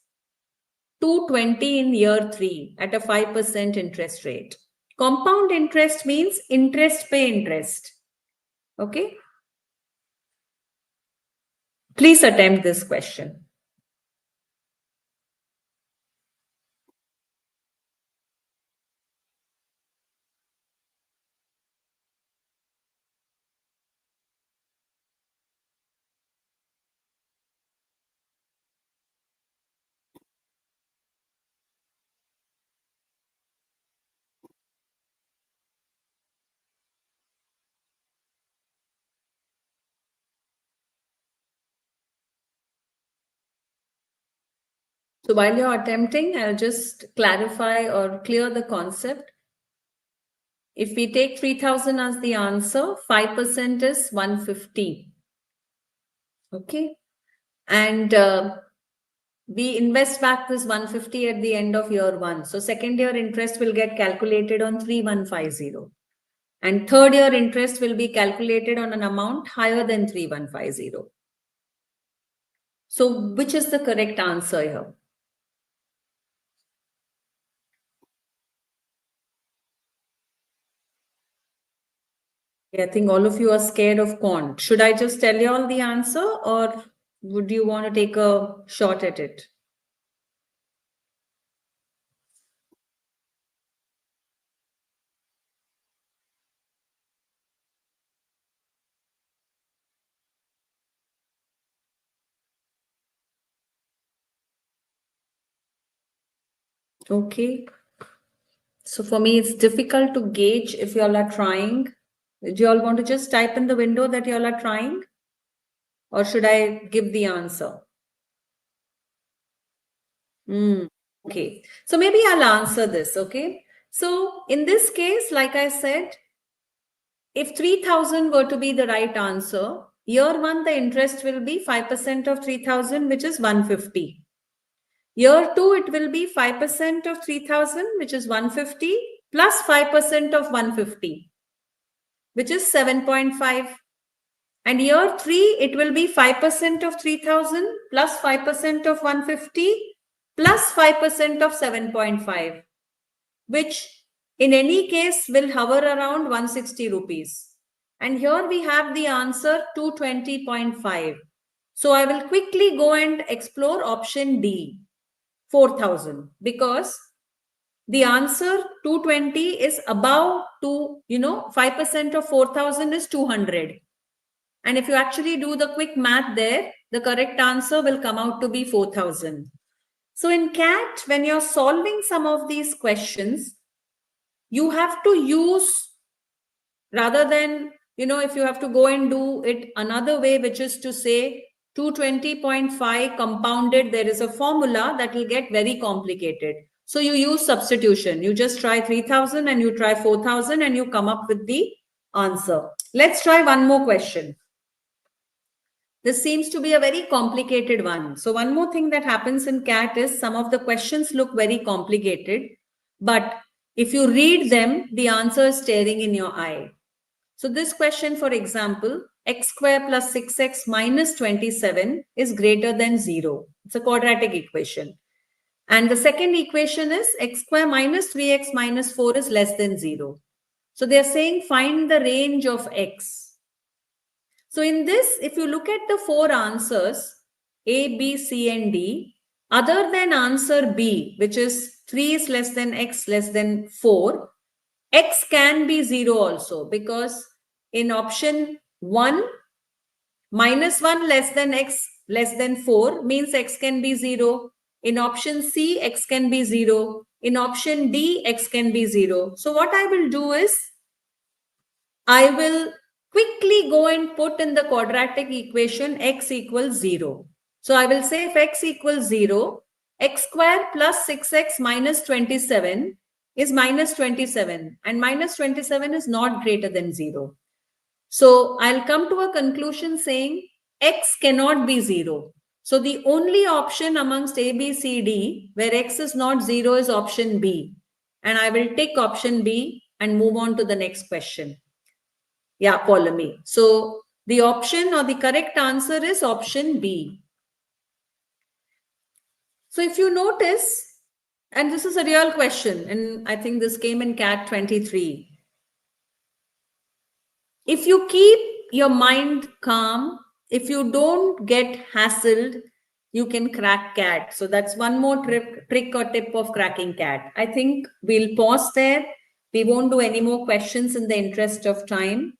220 in year 3 at a 5% interest rate. Compound interest means interest pay interest. Okay. Please attempt this question. So while you're attempting, I'll just clarify or clear the concept. If we take 3,000 as the answer, 5% is 150. Okay. And we invest back this 150 at the end of year 1. So second year interest will get calculated on 3150. And third year interest will be calculated on an amount higher than 3150. So which is the correct answer here? I think all of you are scared of quant. Should I just tell you all the answer or would you want to take a shot at it? Okay. So for me, it's difficult to gauge if you all are trying. Do you all want to just type in the window that you all are trying? Or should I give the answer? Okay. So maybe I'll answer this. Okay. So in this case, like I said, if 3,000 were to be the right answer, year 1, the interest will be 5% of 3,000, which is 150. Year 2, it will be 5% of 3,000, which is 150, plus 5% of 150, which is 7.5. And year 3, it will be 5% of 3,000, plus 5% of 150, plus 5% of 7.5, which in any case will hover around 160 rupees. And here we have the answer 220.5. So I will quickly go and explore option D, 4,000, because the answer 220 is above 5% of 4,000 is 200. And if you actually do the quick math there, the correct answer will come out to be 4,000. So in CAT, when you're solving some of these questions, you have to use, rather than, if you have to go and do it another way, which is to say 220.5 compounded, there is a formula that will get very complicated. So you use substitution. You just try 3,000 and you try 4,000 and you come up with the answer. Let's try one more question. This seems to be a very complicated one. So one more thing that happens in CAT is some of the questions look very complicated, but if you read them, the answer is staring in your eye. So this question, for example, x square plus 6x minus 27 is greater than 0. It's a quadratic equation. And the second equation is x square minus 3x minus 4 is less than 0. So they're saying find the range of x. So in this, if you look at the 4 answers, A, B, C, and D, other than answer B, which is 3 is less than x less than 4, x can be 0 also, because in option 1, minus 1 less than x less than 4 means x can be 0. In option C, x can be 0. In option D, x can be 0. So what I will do is, I will quickly go and put in the quadratic equation x equals 0. So I will say if x equals 0, x square plus 6x minus 27 is minus 27, and minus 27 is not greater than 0. So I'll come to a conclusion saying x cannot be 0. So the only option amongst A, B, C, D where x is not 0 is option B. And I will take option B and move on to the next question. Yeah, Polemy. So the option or the correct answer is option B. So if you notice, and this is a real question, and I think this came in CAT 23. If you keep your mind calm, if you don't get hassled, you can crack CAT. So that's one more trick or tip of cracking CAT. I think we'll pause there. We won't do any more questions in the interest of time.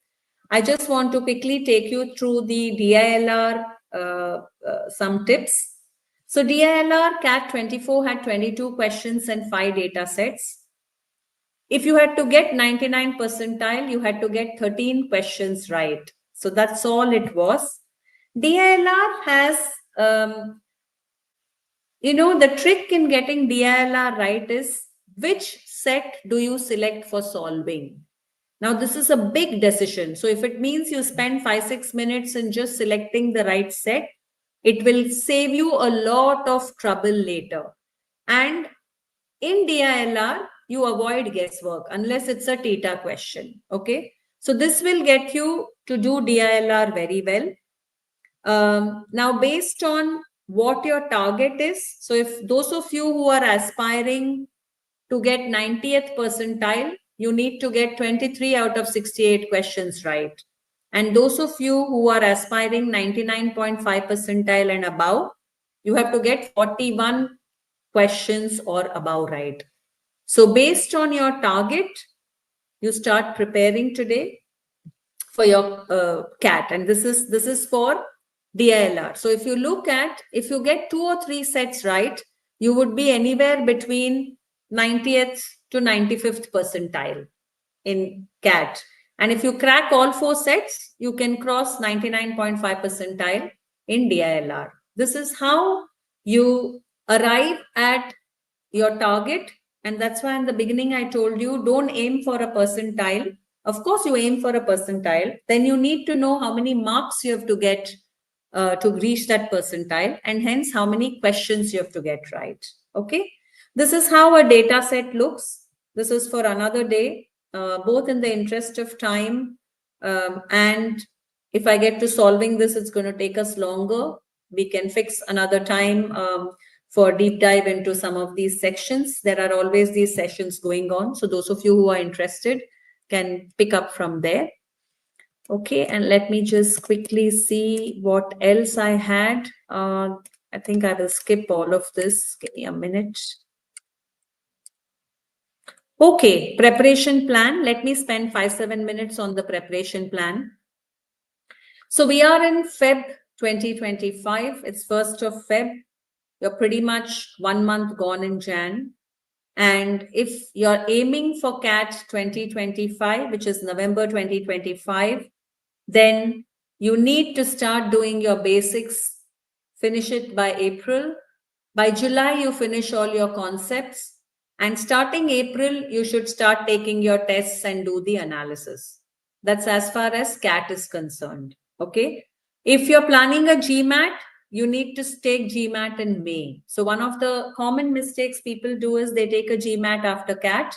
I just want to quickly take you through the DILR, some tips. So DILR CAT 24 had 22 questions and 5 data sets. If you had to get 99 percentile, you had to get 13 questions right. So that's all it was. DILR has, the trick in getting DILR right is which set do you select for solving? Now, this is a big decision. So if it means you spend 5-6 minutes in just selecting the right set, it will save you a lot of trouble later. And in DILR, you avoid guesswork unless it's a theta question. Okay. So this will get you to do DILR very well. Now, based on what your target is, so if those of you who are aspiring to get 90th percentile, you need to get 23 out of 68 questions right. And those of you who are aspiring 99.5 percentile and above, you have to get 41 questions or above right. So based on your target, you start preparing today for your CAT. And this is for DILR. So if you look at, if you get 2 or 3 sets right, you would be anywhere between 90th to 95th percentile in CAT. And if you crack all 4 sets, you can cross 99.5 percentile in DILR. This is how you arrive at your target. And that's why in the beginning, I told you, don't aim for a percentile. Of course, you aim for a percentile. Then you need to know how many marks you have to get to reach that percentile, and hence how many questions you have to get right. Okay. This is how a data set looks. This is for another day, both in the interest of time. And if I get to solving this, it's going to take us longer. We can fix another time for deep dive into some of these sections. There are always these sessions going on. So those of you who are interested can pick up from there. Okay, and let me just quickly see what else I had. I think I will skip all of this. Give me a minute. Okay, preparation plan. Let me spend 5-7 minutes on the preparation plan. So we are in Feb 2025. It's 1st of Feb. You're pretty much 1 month gone in Jan. And if you're aiming for CAT 2025, which is November 2025, then you need to start doing your basics, finish it by April. By July, you finish all your concepts. And starting April, you should start taking your tests and do the analysis. That's as far as CAT is concerned. Okay. If you're planning a GMAT, you need to take GMAT in May. So one of the common mistakes people do is they take a GMAT after CAT.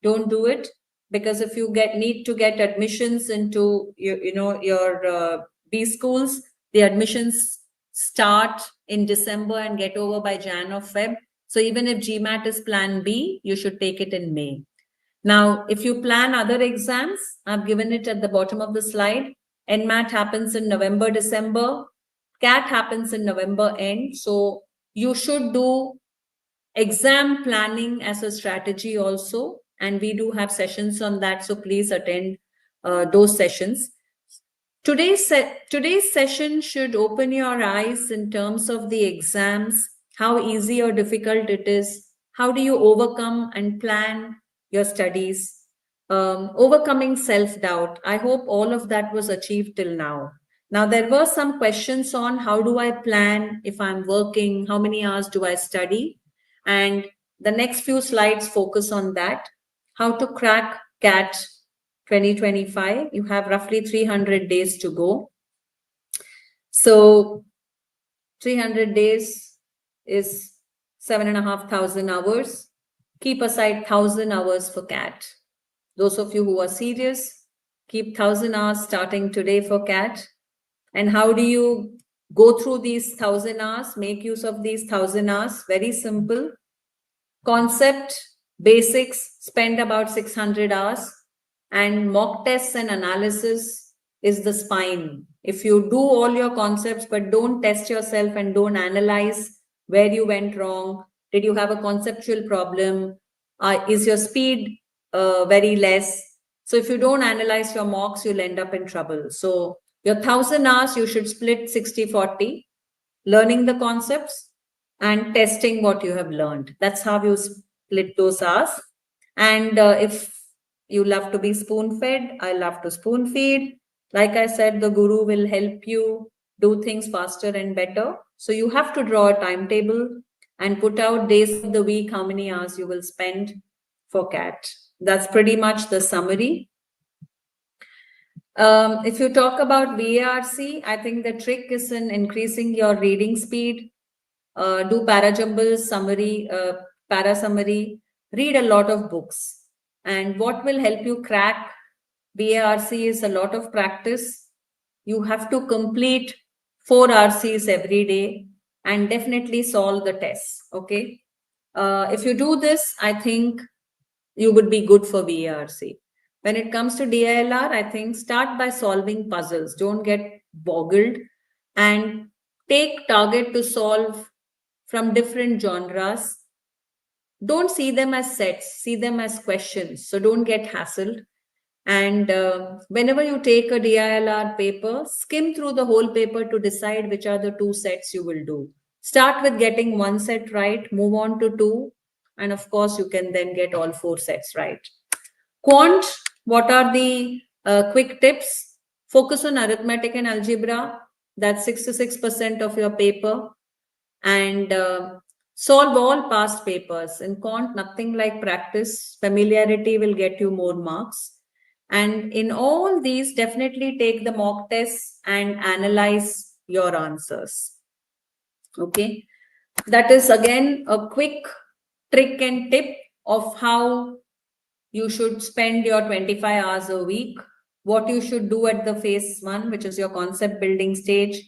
Don't do it, because if you need to get admissions into your B schools, the admissions start in December and get over by Jan or Feb. So even if GMAT is plan B, you should take it in May. Now, if you plan other exams, I've given it at the bottom of the slide. NMAT happens in November, December. CAT happens in November end. So you should do exam planning as a strategy also. And we do have sessions on that. So please attend those sessions. Today's session should open your eyes in terms of the exams, how easy or difficult it is, how do you overcome and plan your studies, overcoming self-doubt. I hope all of that was achieved till now. Now, there were some questions on how do I plan if I'm working, how many hours do I study? And the next few slides focus on that, how to crack CAT 2025. You have roughly 300 days to go. So 300 days is 7,500 hours. Keep aside 1,000 hours for CAT. Those of you who are serious, keep 1,000 hours starting today for CAT. And how do you go through these 1,000 hours, make use of these 1,000 hours? Very simple. Concept, basics, spend about 600 hours. And mock tests and analysis is the spine. If you do all your concepts, but don't test yourself and don't analyze where you went wrong, did you have a conceptual problem? Is your speed very less? So if you don't analyze your mocks, you'll end up in trouble. So your 1,000 hours, you should split 60-40, learning the concepts and testing what you have learned. That's how you split those hours. And if you love to be spoon-fed, I love to spoon-feed. Like I said, the guru will help you do things faster and better. So you have to draw a timetable and put out days of the week, how many hours you will spend for CAT. That's pretty much the summary. If you talk about VARC, I think the trick is in increasing your reading speed. Do para-jumble summary, para-summary, read a lot of books. And what will help you crack VARC is a lot of practice. You have to complete 4 RCs every day and definitely solve the tests. Okay. If you do this, I think you would be good for VARC. When it comes to DILR, I think start by solving puzzles. Don't get boggled and take target to solve from different genres. Don't see them as sets, see them as questions. So don't get hassled. And whenever you take a DILR paper, skim through the whole paper to decide which are the 2 sets you will do. Start with getting 1 set right, move on to 2. And of course, you can then get all 4 sets right. Quant, what are the quick tips? Focus on arithmetic and algebra. That's 66% of your paper. And solve all past papers. In quant, nothing like practice. Familiarity will get you more marks. And in all these, definitely take the mock tests and analyze your answers. Okay. That is again a quick trick and tip of how you should spend your 25 hours a week, what you should do at the phase 1, which is your concept building stage.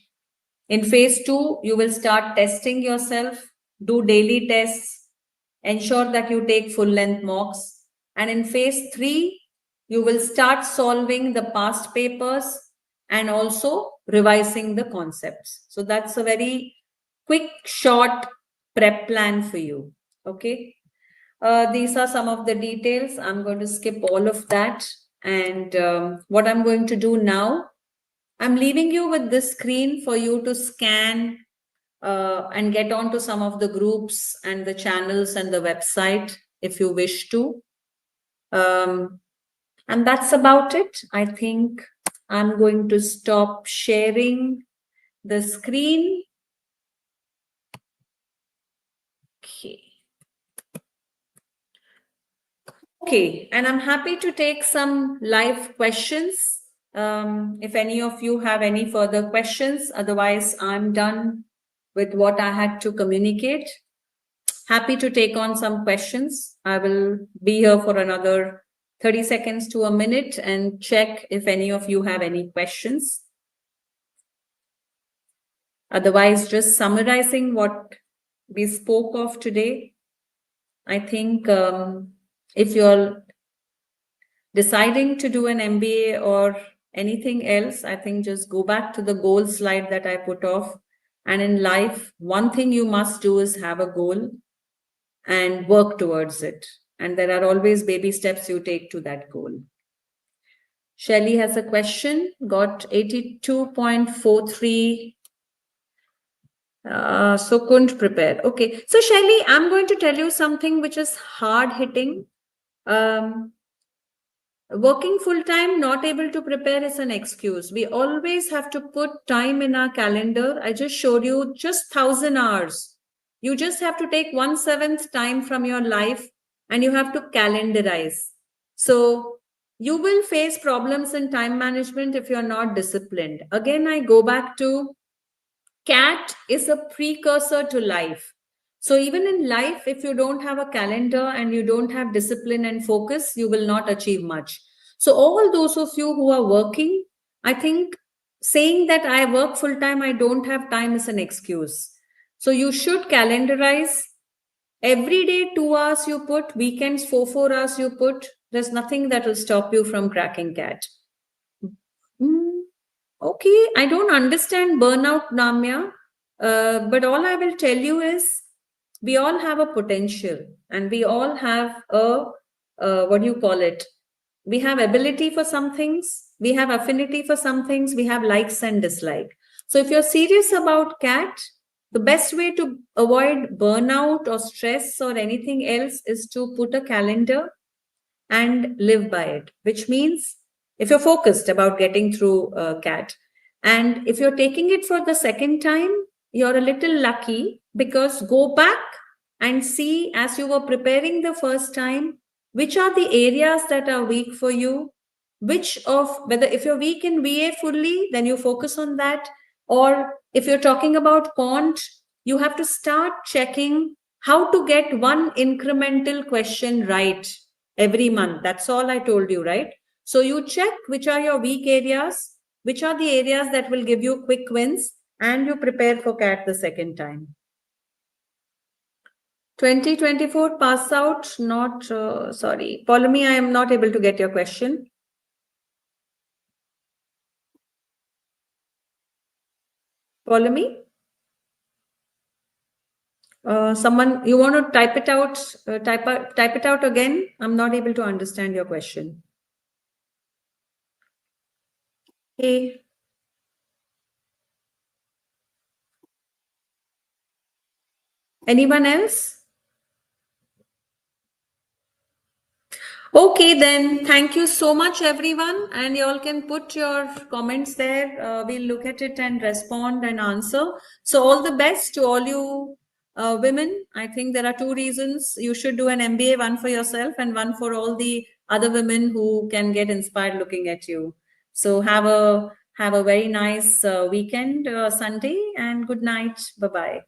In phase 2, you will start testing yourself, do daily tests, ensure that you take full length mocks. And in phase 3, you will start solving the past papers and also revising the concepts. So that's a very quick, short prep plan for you. Okay. These are some of the details. I'm going to skip all of that. And what I'm going to do now, I'm leaving you with this screen for you to scan and get onto some of the groups and the channels and the website if you wish to. And that's about it. I think I'm going to stop sharing the screen. Okay. Okay, and I'm happy to take some live questions. If any of you have any further questions, otherwise I'm done with what I had to communicate. Happy to take on some questions. I will be here for another 30 seconds to a minute and check if any of you have any questions. Otherwise, just summarizing what we spoke of today. I think if you're deciding to do an MBA or anything else, I think just go back to the goal slide that I put off. And in life, one thing you must do is have a goal and work towards it. And there are always baby steps you take to that goal. Shelly has a question, got 82.43. So couldn't prepare. Okay. So Shelly, I'm going to tell you something which is hard hitting. Working full-time, not able to prepare is an excuse. We always have to put time in our calendar. I just showed you just 1,000 hours. You just have to take 1/7 time from your life and you have to calendarize. So you will face problems in time management if you're not disciplined. Again, I go back to CAT is a precursor to life. So even in life, if you don't have a calendar and you don't have discipline and focus, you will not achieve much. So all those of you who are working, I think saying that I work full time, I don't have time is an excuse. So you should calendarize. Every day 2 hours you put, weekends 4 hours you put. There's nothing that will stop you from cracking CAT. Okay, I don't understand burnout, Namya, but all I will tell you is we all have a potential and we all have a, what do you call it? We have ability for some things, we have affinity for some things, we have likes and dislike. So if you're serious about CAT, the best way to avoid burnout or stress or anything else is to put a calendar and live by it, which means if you're focused about getting through CAT, and if you're taking it for the second time, you're a little lucky, because go back and see as you were preparing the first time, which are the areas that are weak for you, whether if you're weak in VA fully, then you focus on that. Or if you're talking about quant, you have to start checking how to get one incremental question right every month. That's all I told you, right? So you check which are your weak areas, which are the areas that will give you quick wins, and you prepare for CAT the second time. 2024 pass out, not, sorry. Polemy, I am not able to get your question. Polemy? Someone, you want to type it out, type it out again? I'm not able to understand your question. Hey. Anyone else? Okay, then thank you so much, everyone. And you all can put your comments there. We'll look at it and respond and answer. So all the best to all you women. I think there are 2 reasons you should do an MBA, one for yourself and one for all the other women who can get inspired looking at you. So have a very nice weekend, Sunday, and good night. Bye-bye.